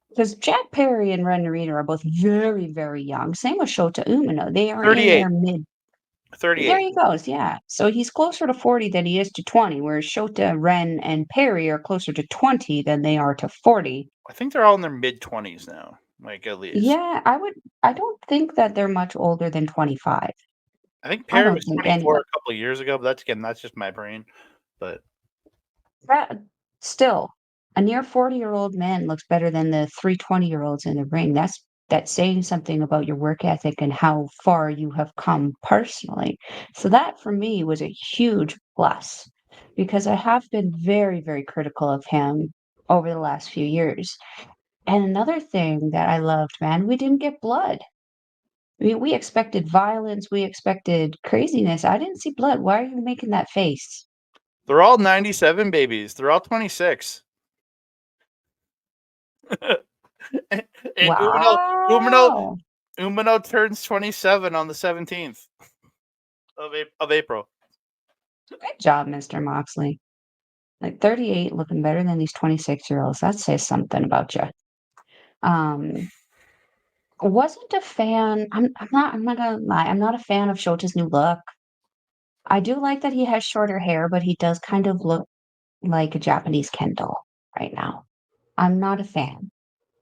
Because Jack Perry and Ren Narita are both very, very young. Same with Shota Umino. They are in 38. their mid. There 38. he goes, yeah. So he's closer to 40 than he is to 20, whereas Shota, Ren, and Perry are closer to 20 than they are to 40. I think they're all in their mid-20s now, like, at least. Yeah, I don't think that they're much older than 25. I think I Perry don't was think 24 anyway. a couple of years ago, but that's just my brain. But That still, a near 40-year-old man looks better than the 3 20-year-olds in the ring. That's saying something about your work ethic and how far you have come personally. So that for me was a huge plus because I have been very, very critical of him over the last few years. And another thing that I loved, man, we didn't get blood. I mean, we expected violence, we expected craziness. I didn't see blood. Why are you making that face? they're all 97 babies. They're all 26. And Umino Wow. Umino turns 27 on the 17th of April. Good job, Mr. Moxley. Like 38 looking better than these 26-year-olds. That says something about you. Um, wasn't a fan. I'm not gonna lie. I'm not a fan of Shota's new look. I do like that he has shorter hair, but he does kind of look like a Japanese Ken doll right now. I'm not a fan.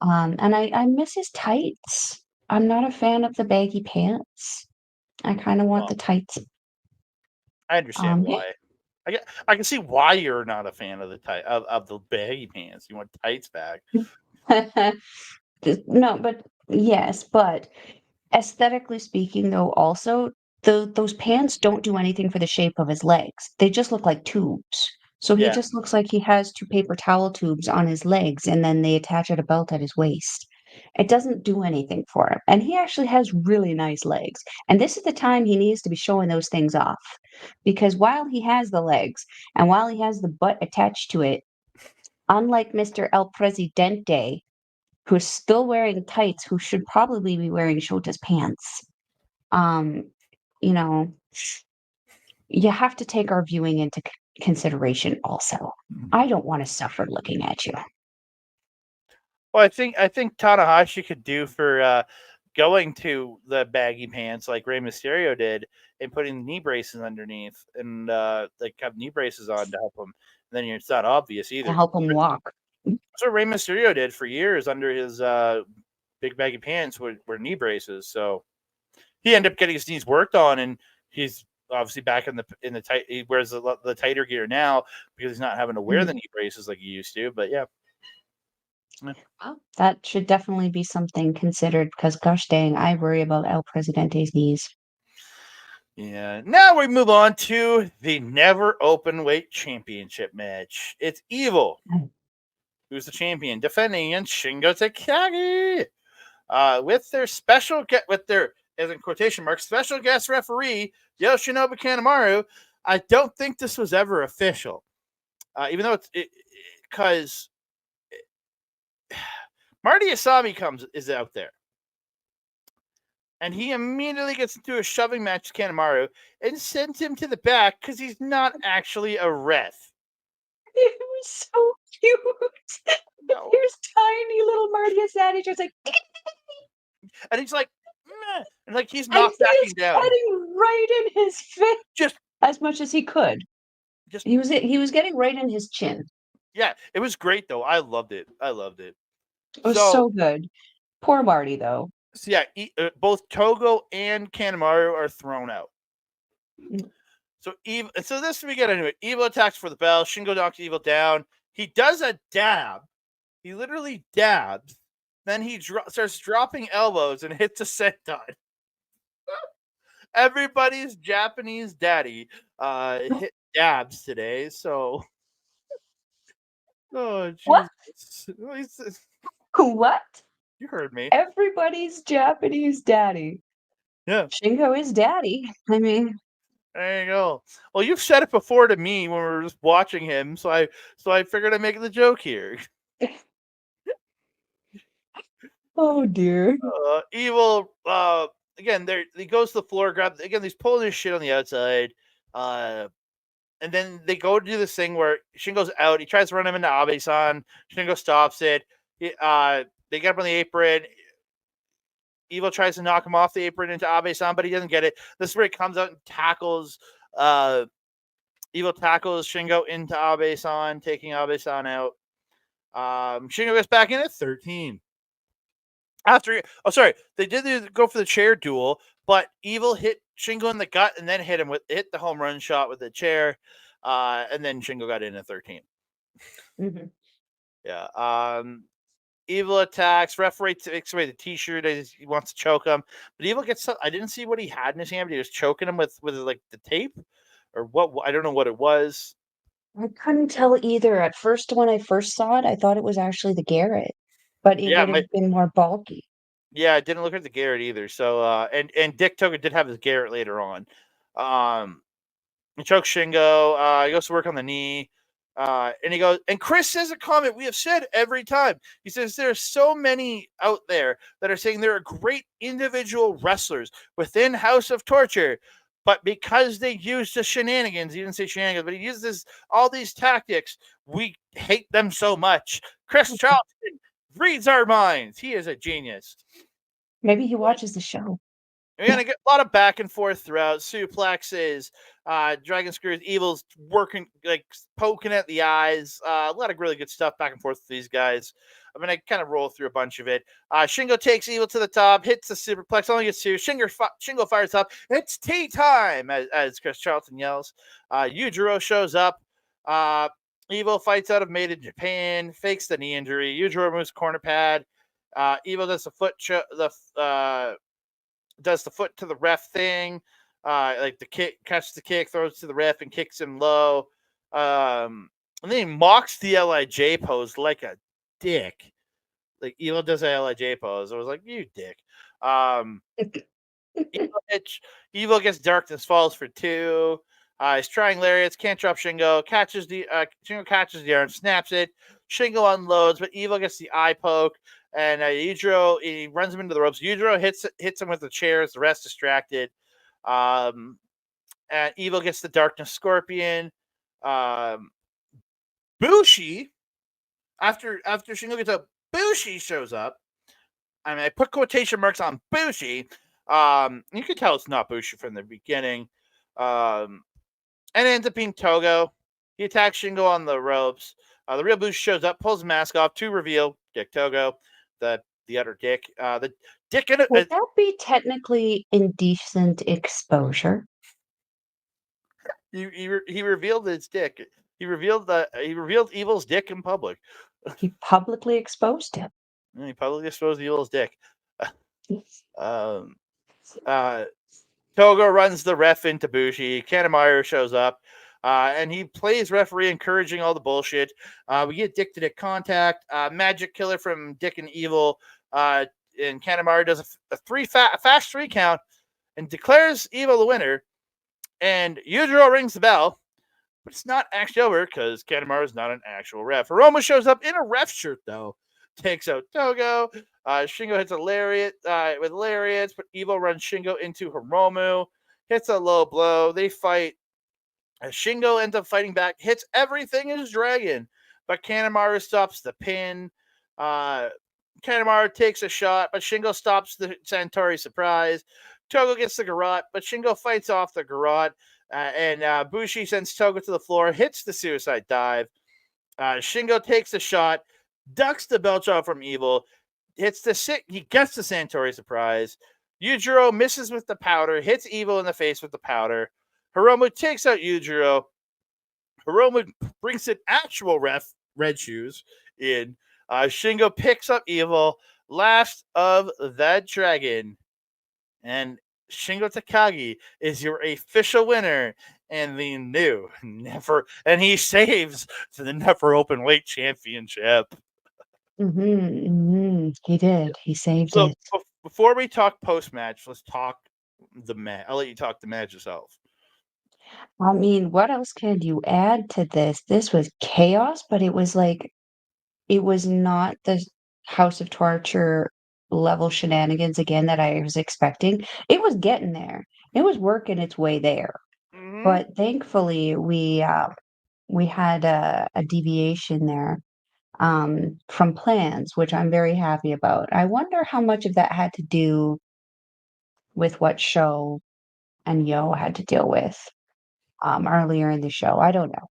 And I miss his tights. I'm not a fan of the baggy pants. I kind of want Well, the tights. I understand Yeah. why. I can see why you're not a fan of of the baggy pants. You want tights back. No, but yes, but aesthetically speaking, though, also, those pants don't do anything for the shape of his legs. They just look like tubes. So he Yeah. just looks like he has 2 paper towel tubes on his legs, and then they attach at a belt at his waist. It doesn't do anything for him, and he actually has really nice legs, and this is the time he needs to be showing those things off, because while he has the legs, and while he has the butt attached to it, unlike Mr. El Presidente, who's still wearing tights, who should probably be wearing Shota's pants. Um, you know, you have to take our viewing into consideration also. I don't want to suffer looking at you. Well, I think Tanahashi could do for going to the baggy pants like Rey Mysterio did and putting knee braces underneath and like have knee braces on to help him. And then it's not obvious either. To help him walk. That's what Rey Mysterio did for years under his big baggy pants were knee braces. So he ended up getting his knees worked on, and he's obviously back in the tight. He wears the tighter gear now because he's not having to wear the knee braces like he used to. But yeah. Well, that should definitely be something considered because, gosh dang, I worry about El Presidente's knees. Yeah. Now we move on to the Never Openweight Championship match. It's Evil, who's the champion, defending against Shingo Takagi. With their as in quotation marks, special guest referee, Yoshinobu Kanemaru. I don't think this was ever official. Even though because Marty Asami is out there. And he immediately gets into a shoving match with Kanemaru and sends him to the back because he's not actually a ref. It was so cute. No. Here's tiny little Marty Asami just like, and he's like, meh. And like he's not backing down. Getting right in his face, just as much as he could. He was getting right in his chin. Yeah, it was great though. I loved it. It was so good. Poor Marty though. So yeah, both Togo and Kanemaru are thrown out. So this we get into it. Evil attacks for the bell. Shingo knocks Evil down. He does a dab. He literally dabs. Then he starts dropping elbows and hits a senton. Everybody's Japanese daddy hit dabs today. So, oh Jesus! What? You heard me. Everybody's Japanese daddy. Yeah. Shingo is daddy. I mean, there you go. Well, you've said it before to me when we were just watching him, so I figured I'd make the joke here. Oh dear. Evil. Again, he goes to the floor, he's pulling his shit on the outside. And then they go to do this thing where Shingo's out. He tries to run him into Abe-san. Shingo stops it. They get up on the apron. Evil tries to knock him off the apron into Abe-san, but he doesn't get it. This is where he comes out and tackles. Evil tackles Shingo into Abe-san, taking Abe-san out. Shingo gets back in at 13. They did go for the chair duel, but Evil hit Shingo in the gut and then hit the home run shot with the chair, and then Shingo got in at 13. Mm-hmm. Yeah. Evil attacks. Referee takes away the T-shirt. He wants to choke him, but Evil gets. I didn't see what he had in his hand, but he was choking him with like the tape, or what? I don't know what it was. I couldn't tell either. At first, when I first saw it, I thought it was actually the Garrett, but it would have been more bulky. Yeah, it didn't look like the Garrett either. So, and Dick Togo did have his Garrett later on. He chokes Shingo. He goes to work on the knee. And he goes, and Chris says a comment we have said every time. He says there are so many out there that are saying there are great individual wrestlers within House of Torture, but because they use the shenanigans, he didn't say shenanigans, but he uses all these tactics, we hate them so much. Chris Charlton reads our minds. He is a genius. Maybe he watches the show. We're going to get a lot of back and forth throughout. Suplexes, Dragon Screws, Evil's working, like poking at the eyes. A lot of really good stuff back and forth with these guys. I'm going to kind of roll through a bunch of it. Shingo takes Evil to the top, hits the superplex, only gets two. Shingo fires up. It's tea time, as Chris Charlton yells. Yujiro shows up. Evil fights out of Made in Japan, fakes the knee injury. Yujiro moves corner pad. Evil does the foot does the foot to the ref thing, like the kick, catches the kick, throws to the ref, and kicks him low. And then he mocks the LIJ pose like a dick. Like Evil does a LIJ pose. I was like, you dick. Evil gets darkness, falls for two. He's trying lariats, can't drop Shingo. Shingo catches the arm, snaps it. Shingo unloads, but Evil gets the eye poke. And Yujiro, he runs him into the ropes. Yujiro hits him with the chairs. The rest distracted. And Evil gets the Darkness Scorpion. Bushi, after Shingo gets up, Bushi shows up. I mean, I put quotation marks on Bushi. You can tell it's not Bushi from the beginning. And it ends up being Togo. He attacks Shingo on the ropes. The real Bushi shows up, pulls the mask off to reveal Dick Togo, the other Dick. The Dick in Would that be technically indecent exposure? he revealed his dick. He revealed Evil's dick in public. He publicly exposed him. He publicly exposed Evil's dick. um, uh, Togo runs the ref into Bushi. Kanemaru shows up, and he plays referee, encouraging all the bullshit. We get Dick to Dick contact. Magic Killer from Dick and Evil. And Kanemaru does a fast 3 count and declares Evil the winner. And Yujiro rings the bell, but it's not actually over because Kanemaru is not an actual ref. Hiromu shows up in a ref shirt, though. Takes out Togo. Shingo hits a lariat with lariats, but Evil runs Shingo into Hiromu. Hits a low blow. They fight. Shingo ends up fighting back. Hits everything as Dragon, but Kanemaru stops the pin. Kanemaru takes a shot, but Shingo stops the Santori surprise. Togo gets the garrote, but Shingo fights off the garrote. And Bushi sends Togo to the floor, hits the suicide dive. Shingo takes the shot, ducks the belt drop from Evil, hits the he gets the Santori surprise. Yujiro misses with the powder, hits Evil in the face with the powder. Hiromu takes out Yujiro. Hiromu brings an actual ref, Red Shoes, in. Shingo picks up Evil, last of the Dragon. And Shingo Takagi is your official winner and the new and he saves the Never Openweight Championship. He did. He saved So it. before we talk post match, let's talk the match. I'll let you talk the match yourself. I mean, what else can you add to this? This was chaos, but it was like it was not the House of Torture level shenanigans again that I was expecting. It was getting there. It was working its way there. Mm-hmm. But thankfully, we had a deviation there from plans, which I'm very happy about. I wonder how much of that had to do with what Show and Yo had to deal with earlier in the show. I don't know.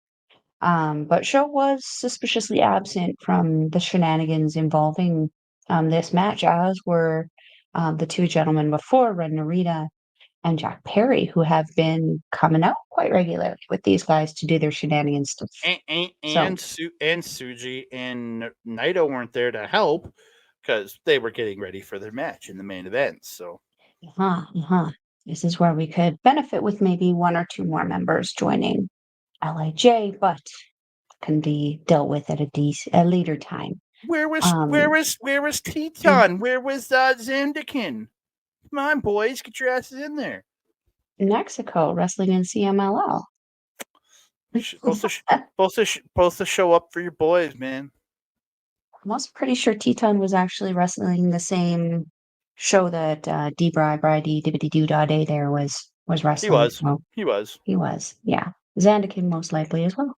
But Show was suspiciously absent from the shenanigans involving this match, as were the two gentlemen before, Red Narita and Jack Perry, who have been coming out quite regularly with these guys to do their shenanigans stuff. And Tsuji and Naito weren't there to help because they were getting ready for their match in the main event. So, This is where we could benefit with maybe one or two more members joining LIJ, but can be dealt with at a later time. Where was Teton? Where was Zandikin? Come on, boys, get your asses in there. Mexico wrestling in CMLL. Both to show up for your boys, man. I'm also pretty sure Teton was actually wrestling the same show that D-Bry Bridie Dibbity Doo Da Day there was wrestling. He was. He was. Yeah. Zandikin most likely as well.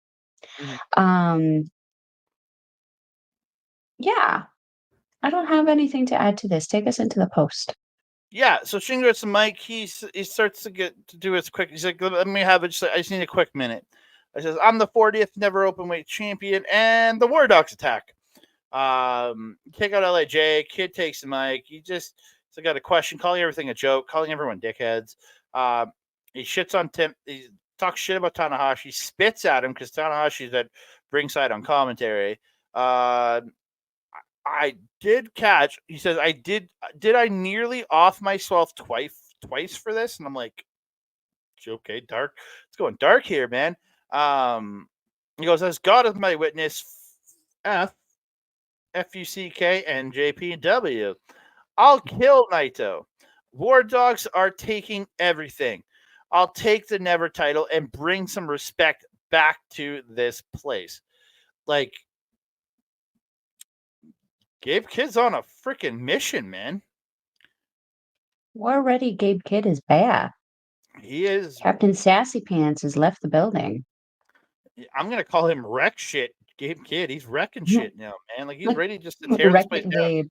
Mm-hmm. Yeah. I don't have anything to add to this. Take us into the post. Yeah, so Shingo gets the mic. He starts to get to do his quick. He's like, "Let me have it. I just need a quick minute." I says, "I'm the 40th Never Openweight Champion, and the War Dogs attack. Kick out LIJ. Kid takes the mic. He's got a question, calling everything a joke, calling everyone dickheads. He shits on Tim. He talks shit about Tanahashi. Spits at him because Tanahashi's at ringside on commentary. I did catch. He says, Did I nearly off myself twice for this?" And I'm like, "Okay, dark. It's going dark here, man." He goes, "As God is my witness, FUCK NJPW. I'll kill Naito. War Dogs are taking everything. I'll take the Never title and bring some respect back to this place." Like, Gabe Kidd's on a freaking mission, man. Already Gabe Kidd is back. He is. Captain Sassy Pants has left the building. I'm going to call him wreck shit Gabe Kidd. He's wrecking shit now, man. Like, he's ready just to tear this place down. Gabe.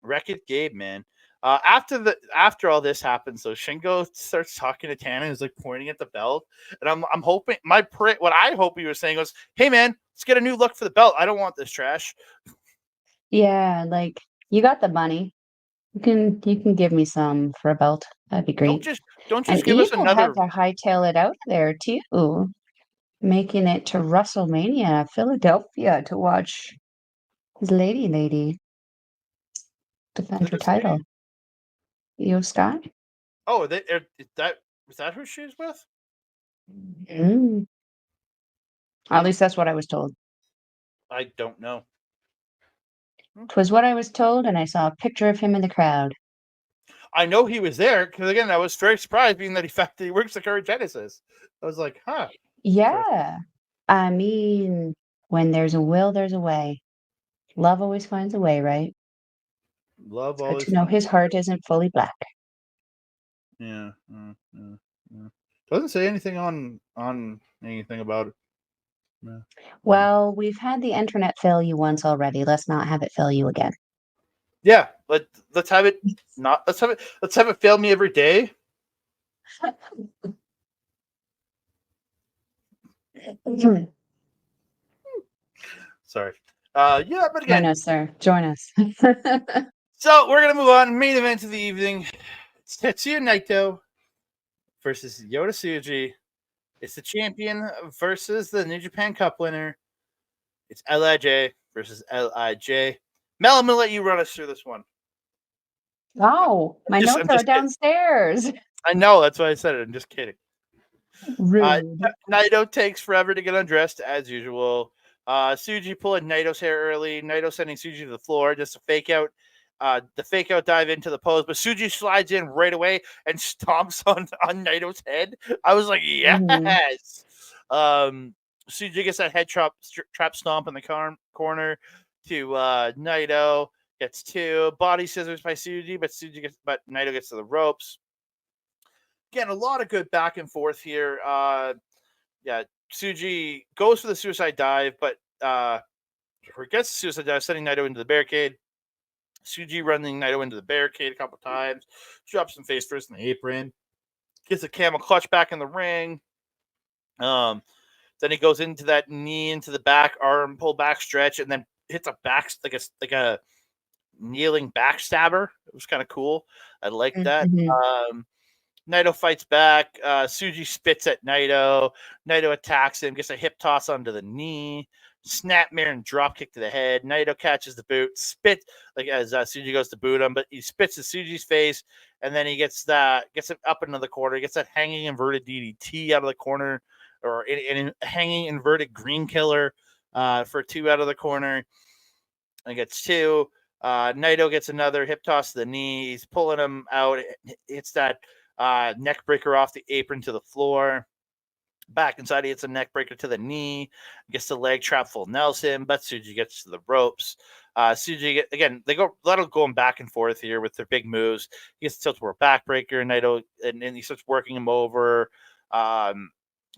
Wreck-It Gabe, man. After all this happens, so Shingo starts talking to Tana, who's like pointing at the belt, and I'm hoping what I hope he was saying was, "Hey man, let's get a new look for the belt. I don't want this trash. Yeah, like you got the money. You can give me some for a belt. That'd be Don't great. just don't And just give us Evil had another." to hightail it out of there too, making it to WrestleMania, Philadelphia, to watch his lady defend Is her this lady? title. Io Sky? Oh, is that who she's with? Mm. At least that's what I was told. I don't know. 'Twas what I was told, and I saw a picture of him in the crowd. I know he was there because again, I was very surprised being that he works at Sakura Genesis. I was like, huh. Yeah. I mean, when there's a will, there's a way. Love always finds a way, right? Love It's good always to know finds his a way. heart isn't fully black. Yeah, yeah. Doesn't say anything on anything about it. Yeah, yeah. Well, we've had the internet fail you once already. Let's not have it fail you again. Yeah, let's have it not let's have it fail me every day. Sorry. Yeah, but Join again, us, sir. Join us. so we're gonna move on. Main event of the evening. It's Tetsuya Naito versus Yota Tsuji. It's the champion versus the New Japan Cup winner. It's Lij versus Lij. Mel, I'm gonna let you run us through this one. Oh, my I'm notes are just kidding. downstairs. I know that's why I said it. I'm just kidding. Rude. Naito takes forever to get undressed as usual. Tsuji pulling Naito's hair early. Naito sending Tsuji to the floor just to fake out. The fake out dive into the pose, but Tsuji slides in right away and stomps on Naito's head. I was like, Mhm. yes. Tsuji gets that head trap stomp in the corner to Naito. Gets two body scissors by Tsuji, but Naito gets to the ropes. Again, a lot of good back and forth here. Yeah, Tsuji goes for the suicide dive, but forgets the suicide dive, sending Naito into the barricade. Tsuji running Naito into the barricade a couple times, drops him face first in the apron, gets a camel clutch back in the ring. Then he goes into that knee into the back, arm pull back stretch, and then hits a back like a kneeling backstabber. It was kind of cool. I like that. Mhm. Naito fights back. Tsuji spits at Naito. Naito attacks him, gets a hip toss onto the knee, snapmare and drop kick to the head. Naito catches the boot, spit like as Tsuji goes to boot him, but he spits at Tsuji's face, and then he gets it up into the corner. He gets that hanging inverted DDT out of the corner, or in hanging inverted green killer for two out of the corner. And gets two. Naito gets another hip toss to the knee. He's pulling him out. Hits that neck breaker off the apron to the floor. Back inside, he hits a neck breaker to the knee. Gets the leg trap full Nelson, but Tsuji gets to the ropes. Tsuji, again, they go a lot of going back and forth here with their big moves. He gets the tilt world backbreaker. Naito, and he starts working him over.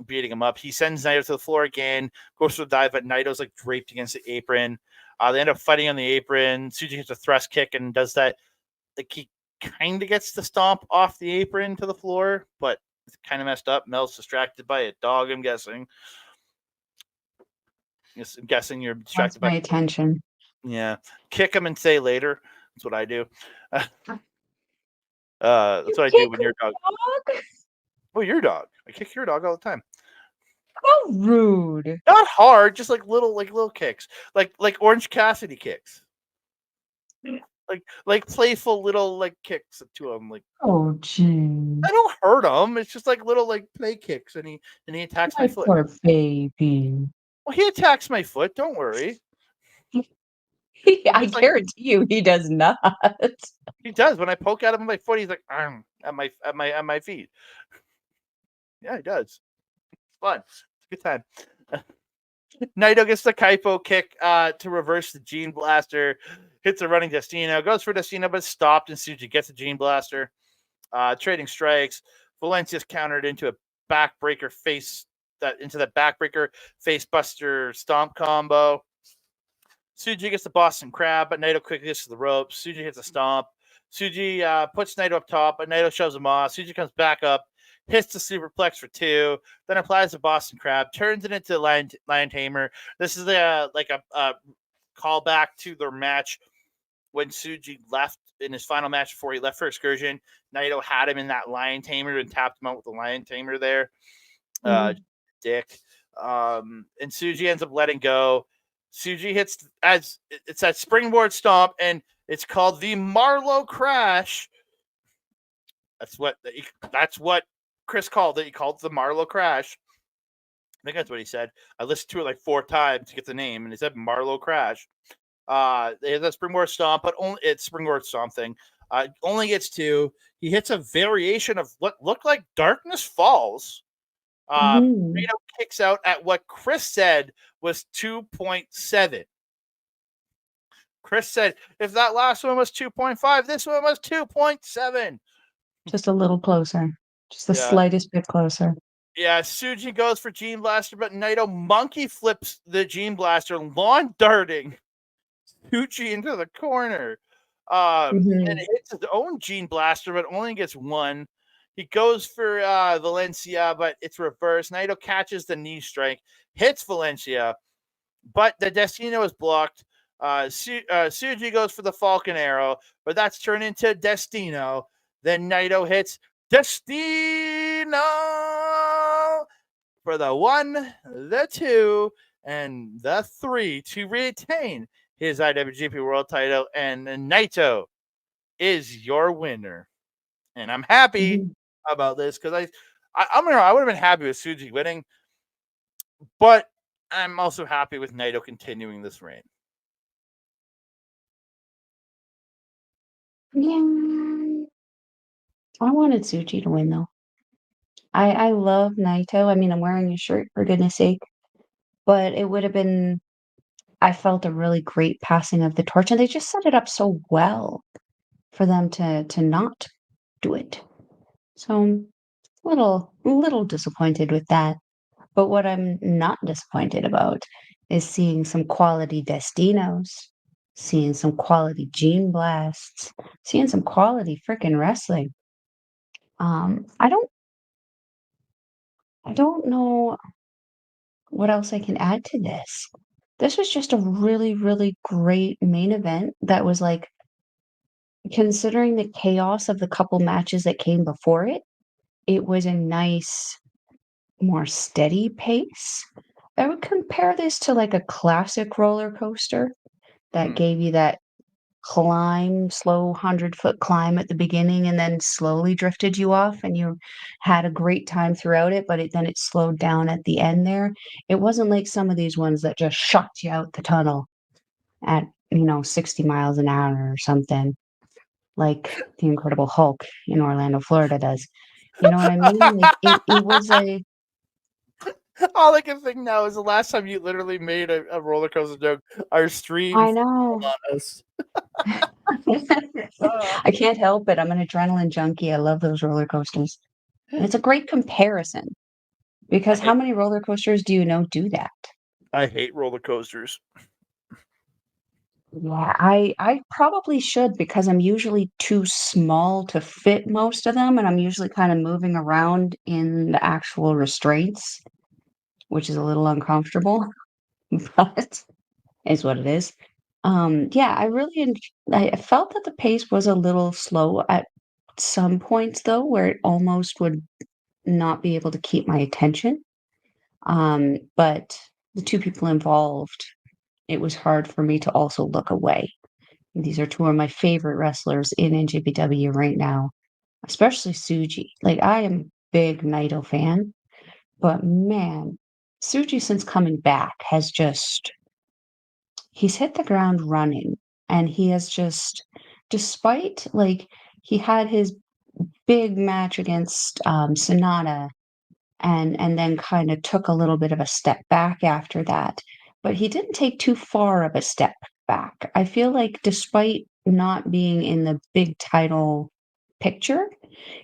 Beating him up. He sends Naito to the floor again, goes for the dive, but Naito's like draped against the apron. They end up fighting on the apron. Tsuji hits a thrust kick and does that. Like he kind of gets the stomp off the apron to the floor, but it's kind of messed up. Mel's distracted by a dog, I'm guessing. Yes, I'm guessing you're Wants distracted by. my attention. Yeah. Kick him and say later. That's what I do. You That's what I do kick when her your dog. dog? Oh, your dog. I kick your dog all the time. How rude. Not hard, just like little kicks, like Orange Cassidy kicks, like playful little like kicks to him. Like Oh, gee. I don't hurt him. It's just like little like play kicks, and he attacks my My foot. poor baby. Well, he attacks my foot. Don't worry. I Just like guarantee you he does not. he does when I poke at him with my foot. He's like at my feet. Yeah, he does. It's fun. It's a good time. Naito gets the Kaipo kick to reverse the Gene Blaster. Hits a running Destino. Goes for Destino, but stopped, and Tsuji gets the Gene Blaster. Trading strikes. Valencia's countered into a backbreaker face that backbreaker face buster stomp combo. Tsuji gets the Boston Crab, but Naito quickly gets to the ropes. Tsuji hits a stomp. Tsuji puts Naito up top, but Naito shoves him off. Tsuji comes back up, hits the superplex for 2, then applies the Boston Crab, turns it into Lion Tamer. This is a callback to their match when Tsuji left in his final match before he left for Excursion. Naito had him in that Lion Tamer and tapped him out with the Lion Tamer there. Dick. And Tsuji ends up letting go. Tsuji hits as it's that springboard stomp, and it's called the Marlowe Crash. That's what Chris called it. He called it the Marlowe Crash. I think that's what he said. I listened to it like 4 times to get the name, and he said Marlowe Crash. They have that springboard stomp, but only it's springboard stomp thing. Only gets 2. He hits a variation of what looked like Darkness Falls. Naito kicks out at what Chris said was 2.7. Chris said if that last one was 2.5, this one was 2.7. Just a little closer. Just the slightest bit closer. Yeah, Tsuji goes for Gene Blaster, but Naito monkey flips the Gene Blaster, lawn darting Tsuji into the corner. And it hits his own Gene Blaster, but only gets 1. He goes for Valencia, but it's reversed. Naito catches the knee strike, hits Valencia, but the Destino is blocked. Tsuji goes for the Falcon Arrow, but that's turned into Destino. Then Naito hits Destino for the 1, the 2, and the 3 to retain his IWGP World Title, and Naito is your winner. And I'm happy about this because I would have been happy with Tsuji winning, but I'm also happy with Naito continuing this reign. Yeah, I wanted Tsuji to win though. I love Naito. I mean, I'm wearing his shirt for goodness sake, but it would have been. I felt a really great passing of the torch, and they just set it up so well for them to not do it. So I'm little disappointed with that. But what I'm not disappointed about is seeing some quality Destinos, seeing some quality Gene Blasts, seeing some quality freaking wrestling. I don't know what else I can add to this. This was just a really, really great main event that was like, considering the chaos of the couple matches that came before it, it was a nice, more steady pace. I would compare this to like a classic roller coaster that gave you that climb, slow 100-foot climb at the beginning and then slowly drifted you off and you had a great time throughout it, but then it slowed down at the end there. It wasn't like some of these ones that just shot you out the tunnel at, 60 miles an hour or something, like the Incredible Hulk in Orlando, Florida does. You know what I mean? Like it was a All I can think now is the last time you literally made a roller coaster joke. Our stream I know. on us. I can't help it. I'm an adrenaline junkie. I love those roller coasters. And it's a great comparison because how many roller coasters do you know do that? I hate roller coasters. Yeah, I probably should because I'm usually too small to fit most of them, and I'm usually kind of moving around in the actual restraints, which is a little uncomfortable, but is what it is. Yeah, I felt that the pace was a little slow at some points though, where it almost would not be able to keep my attention. But the 2 people involved, it was hard for me to also look away. These are 2 of my favorite wrestlers in NJPW right now, especially Tsuji. Like, I am a big Naito fan, but man, Tsuji since coming back has he's hit the ground running, and he has just despite, like, he had his big match against, Sonata and then kinda took a little bit of a step back after that, but he didn't take too far of a step back. I feel like despite not being in the big title picture,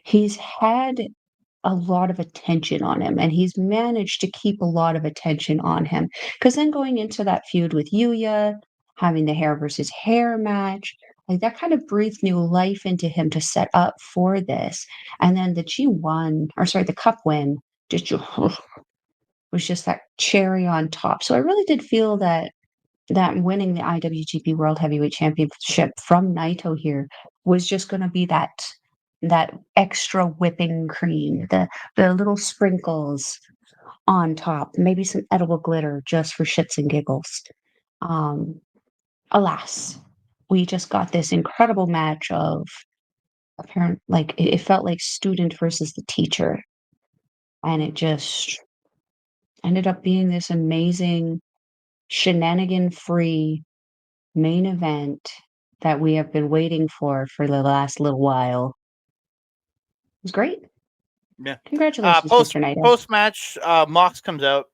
he's had a lot of attention on him, and he's managed to keep a lot of attention on him. Because then going into that feud with Yuya, having the hair versus hair match. Like that kind of breathed new life into him to set up for this. And then the the cup win, just was just that cherry on top. So I really did feel that winning the IWGP World Heavyweight Championship from Naito here was just going to be that extra whipping cream, the little sprinkles on top, maybe some edible glitter just for shits and giggles. Um, Alas, we just got this incredible match of apparent like it felt like student versus the teacher, and it just ended up being this amazing shenanigan free main event that we have been waiting for the last little while. It was great. Yeah. Congratulations, Mr. Naito. Post match, Mox comes out,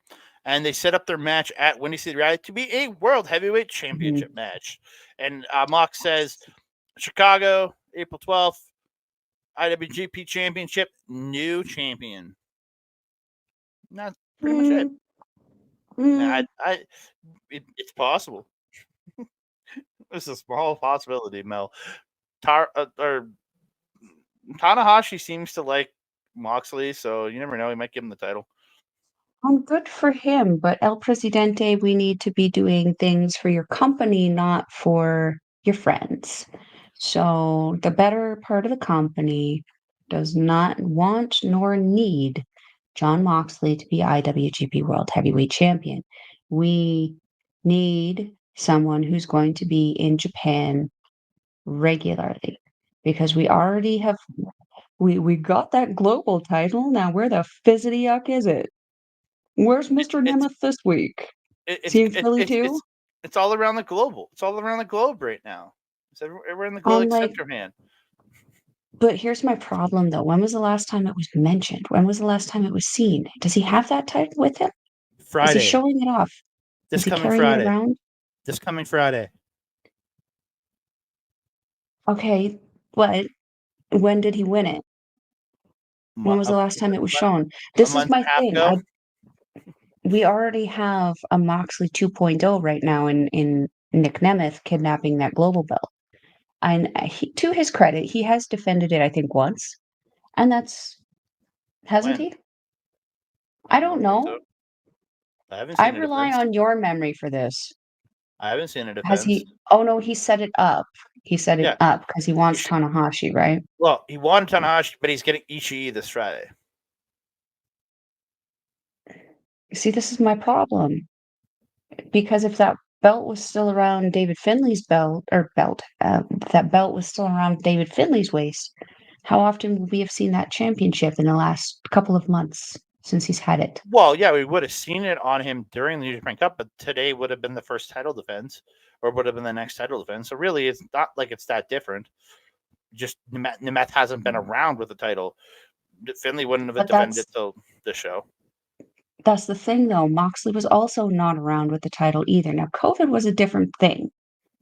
and they set up their match at Windy City Rally to be a World Heavyweight Championship Mhm. match. And Mox says, Chicago, April 12th, IWGP Championship, new champion. That's pretty much it. Yeah, Mm. it's possible. It's a small possibility, Mel. Or Tanahashi seems to like Moxley, so you never know. He might give him the title. Good for him, but El Presidente, we need to be doing things for your company, not for your friends. So the better part of the company does not want nor need John Moxley to be IWGP World Heavyweight Champion. We need someone who's going to be in Japan regularly because we already have we got that global title. Now where the fizzity yuck is it? Where's Mr. It's Nemeth this week? it, Is it's he in it's Philly it's too? it's it's all around the global. It's all around the globe right now. It's everywhere in the globe I'm except like, Japan. but here's my problem though. When was the last time it was mentioned? When was the last time it was seen? Does he have that title with him? Is he Friday, showing it off? Is this he coming carrying it Friday, around? this coming Friday, Okay, but when did he win it? When was the last time it was shown? a This is month and my a half thing. ago. We already have a Moxley 2.0 right now in Nick Nemeth kidnapping that global belt. And to his credit, he has defended it, I think, once. And that's, hasn't When? he? I I don't don't think so. know. I haven't I seen a rely defense. on your memory for this. I haven't seen a Has defense. he? Oh no, he set it up. He set it Yeah, up because he he wants should. Tanahashi, right? Well, he won Tanahashi, but he's getting Ishii this Friday. See, this is my problem. Because if that belt was still around David Finley's if that belt was still around David Finley's waist, how often would we have seen that championship in the last couple of months since he's had it? Well, yeah, we would have seen it on him during the New Japan Cup, but today would have been the first title defense, or would have been the next title defense. So really, it's not like it's that different. Just Nemeth hasn't been around with the title. Finley wouldn't have But defended till the show. that's the thing though. Moxley was also not around with the title either. Now, COVID was a different thing,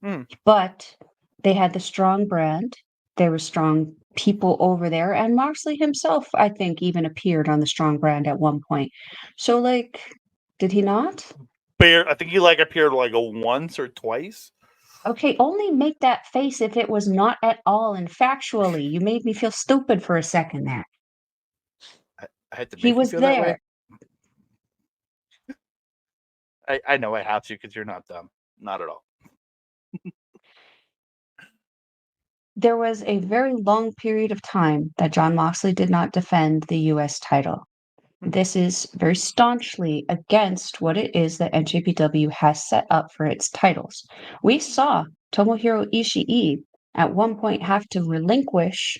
Hmm. but they had the strong brand. There were strong people over there, and Moxley himself, I think, even appeared on the strong brand at one point. So, like, did he not? I think he appeared once or twice. Okay, only make that face if it was not at all and factually. You made me feel stupid for a second there. I had to He make you was feel that way. there. I know I have to because you're not dumb. Not at all. There was a very long period of time that John Moxley did not defend the US title. This is very staunchly against what it is that NJPW has set up for its titles. We saw Tomohiro Ishii at one point have to relinquish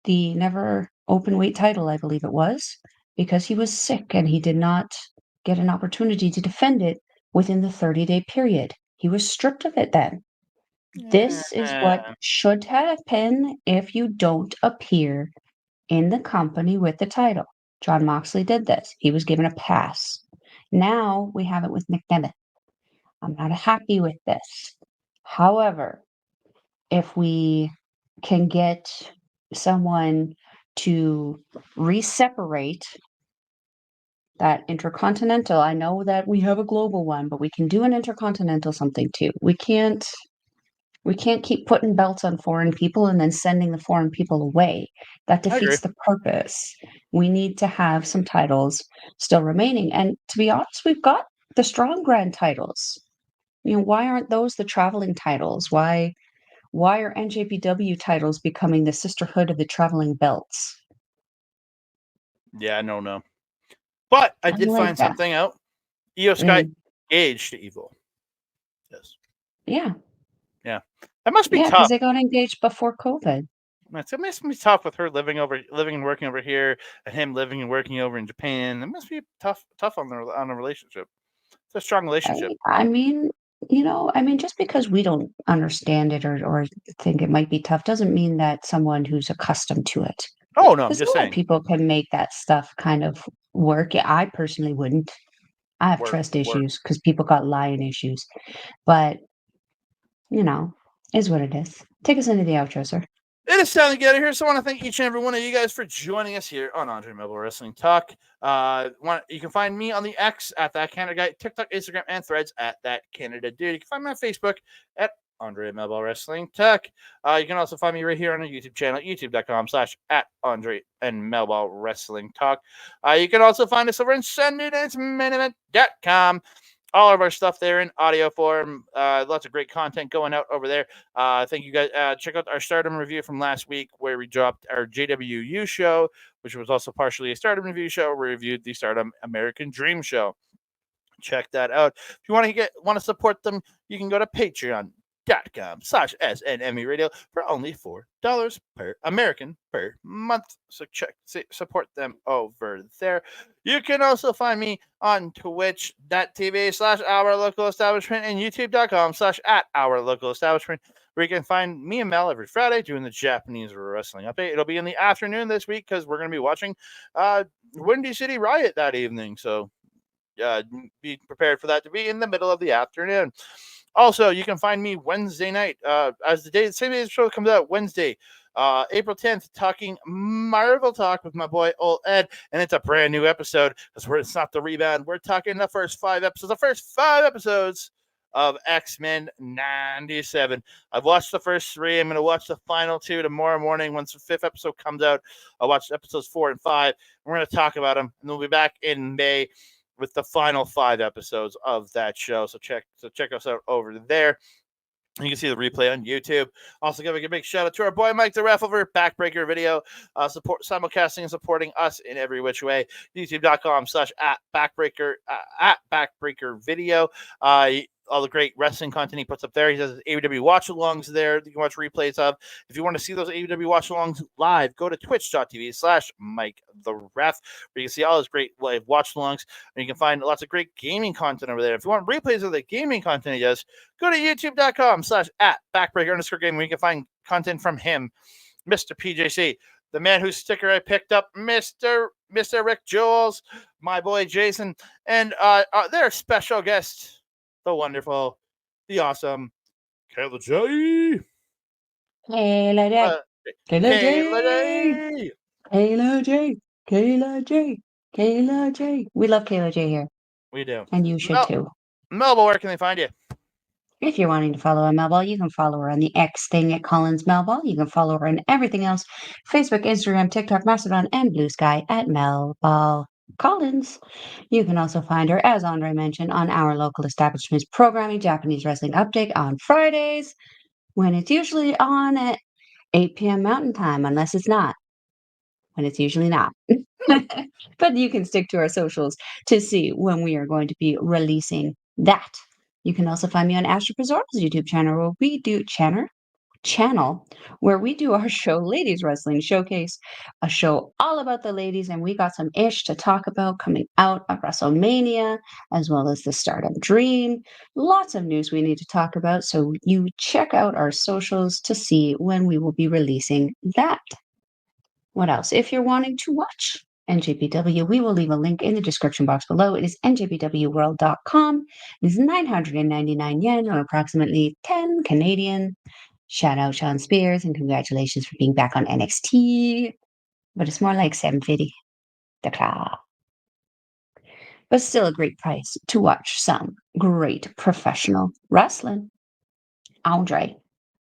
the Never Openweight title, I believe it was, because he was sick and he did not get an opportunity to defend it within the 30-day period. He was stripped of it then. This is what Yeah. should happen if you don't appear in the company with the title. John Moxley did this. He was given a pass. Now we have it with Nick Nemeth. I'm not happy with this. However, if we can get someone to reseparate that intercontinental. I know that we have a global one, but we can do an intercontinental something too. We can't keep putting belts on foreign people and then sending the foreign people away. That I agree. defeats the purpose. We need to have some titles still remaining. And to be honest, we've got the strong grand titles. Why aren't those the traveling titles? Why are NJPW titles becoming the sisterhood of the traveling belts? Yeah, I don't know. But I I did like find that. something out. Io Sky engaged to Evil. Yes. Yeah. Yeah. That must be Yeah, because tough. they got engaged before COVID. It must be tough with her living and working over here, and him living and working over in Japan. It must be tough on a relationship. It's a strong relationship. I mean, just because we don't understand it or think it might be tough doesn't mean that someone who's accustomed to it. Oh no, I'm Because a just lot of saying. people can make that stuff kind of work. Yeah, I personally wouldn't. I have Work, trust work. issues because people got lion issues. But, you know, is what it is. Take us into the outro, sir. It is time to get out of here. So I want to thank each and every one of you guys for joining us here on Andre Melball Wrestling Talk. You can find me on the X at That Canada Guy, TikTok, Instagram, and Threads at That Canada Dude. You can find me on Facebook at Andre Melball Wrestling Talk. You can also find me right here on our YouTube channel, youtube.com/ at Andre and Melball Wrestling Talk. You can also find us over in SundayNightsMainEvent.com. All of our stuff there in audio form. Lots of great content going out over there. Thank you guys. Check out our Stardom review from last week where we dropped our JWU show, which was also partially a Stardom review show. We reviewed the Stardom American Dream show. Check that out. If you want to support them, you can go to patreon.com/SNME radio for only $4 per American per month. So support them over there. You can also find me on twitch.tv/our local establishment and youtube.com/at our local establishment, where you can find me and Mel every Friday doing the Japanese wrestling update. It'll be in the afternoon this week because we're going to be watching Windy City Riot that evening. So be prepared for that to be in the middle of the afternoon. Also, you can find me Wednesday night, as the same day the show comes out, Wednesday, April 10th, talking Marvel Talk with my boy Old Ed, and it's a brand new episode because it's not the rebound. We're talking the first 5 episodes of X-Men 97. I've watched the first 3. I'm going to watch the final 2 tomorrow morning once the 5th episode comes out. I'll watch episodes 4 and 5. We're going to talk about them, and we'll be back in May with the final 5 episodes of that show. So check us out over there. You can see the replay on YouTube. Also, give a big shout out to our boy Mike the Ref over Backbreaker Video, simulcasting and supporting us in every which way. YouTube.com/@Backbreaker Video. All the great wrestling content he puts up there. He does AEW watch-alongs there. You can watch replays of. If you want to see those AEW watch-alongs live, go to twitch.tv/Mike the Ref, where you can see all those great live watch-alongs. And you can find lots of great gaming content over there. If you want replays of the gaming content he does, go to youtube.com/@Backbreaker_Game, where you can find content from him, Mr. PJC, the man whose sticker I picked up, Mr. Rick Jules, my boy Jason, and their special guest, the wonderful, the awesome Kayla J. Kayla J. Kayla J. Kayla J. Kayla J. Kayla J. We love Kayla J here. We do. And you should too. Melball, where can they find you? If you're wanting to follow Melball, you can follow her on the X thing at Collins Melball. You can follow her on everything else: Facebook, Instagram, TikTok, Mastodon, and Blue Sky at Melball Collins. You can also find her, as Andre mentioned, on our local establishment's programming, Japanese Wrestling Update, on Fridays, when it's usually on at 8 p.m. Mountain Time, unless it's not, when it's usually not. But you can stick to our socials to see when we are going to be releasing that. You can also find me on Astro Pizarro's YouTube channel, where we do where we do our show Ladies Wrestling Showcase, a show all about the ladies, and we got some ish to talk about coming out of WrestleMania, as well as the Stardom Dream. Lots of news we need to talk about, so you check out our socials to see when we will be releasing that. What else? If you're wanting to watch NJPW, we will leave a link in the description box below. It is njpwworld.com. It is 999 yen, or approximately 10 Canadian. Shout out Sean Spears, and congratulations for being back on NXT. But it's more like 750. The claw. but still a great price to watch some great professional wrestling. Andre,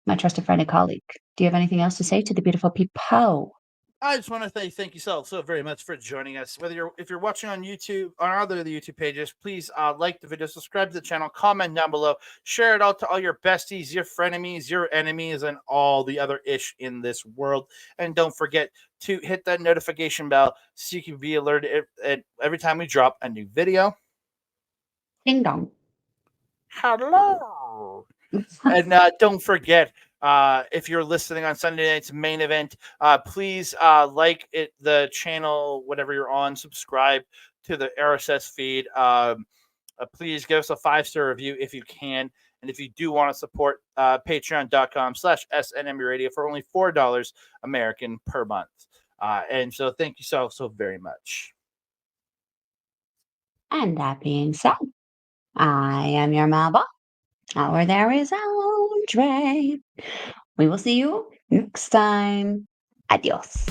my trusted friend and colleague, do you have anything else to say to the beautiful people? I just want to say thank you so very much for joining us. If you're watching on YouTube on other of the YouTube pages, please like the video, subscribe to the channel, comment down below, share it out to all your besties, your frenemies, your enemies, and all the other ish in this world. And don't forget to hit that notification bell so you can be alerted every time we drop a new video. Ding dong. Hello. And don't forget, if you're listening on Sunday night's main event, please like the channel, whatever you're on, subscribe to the RSS feed. Please give us a 5-star review if you can. And if you do want to support, patreon.com/SNME Radio for only $4 American per month. And so thank you so very much. And that being said, I am your Melball. Over there is Andre. We will see you next time. Adios.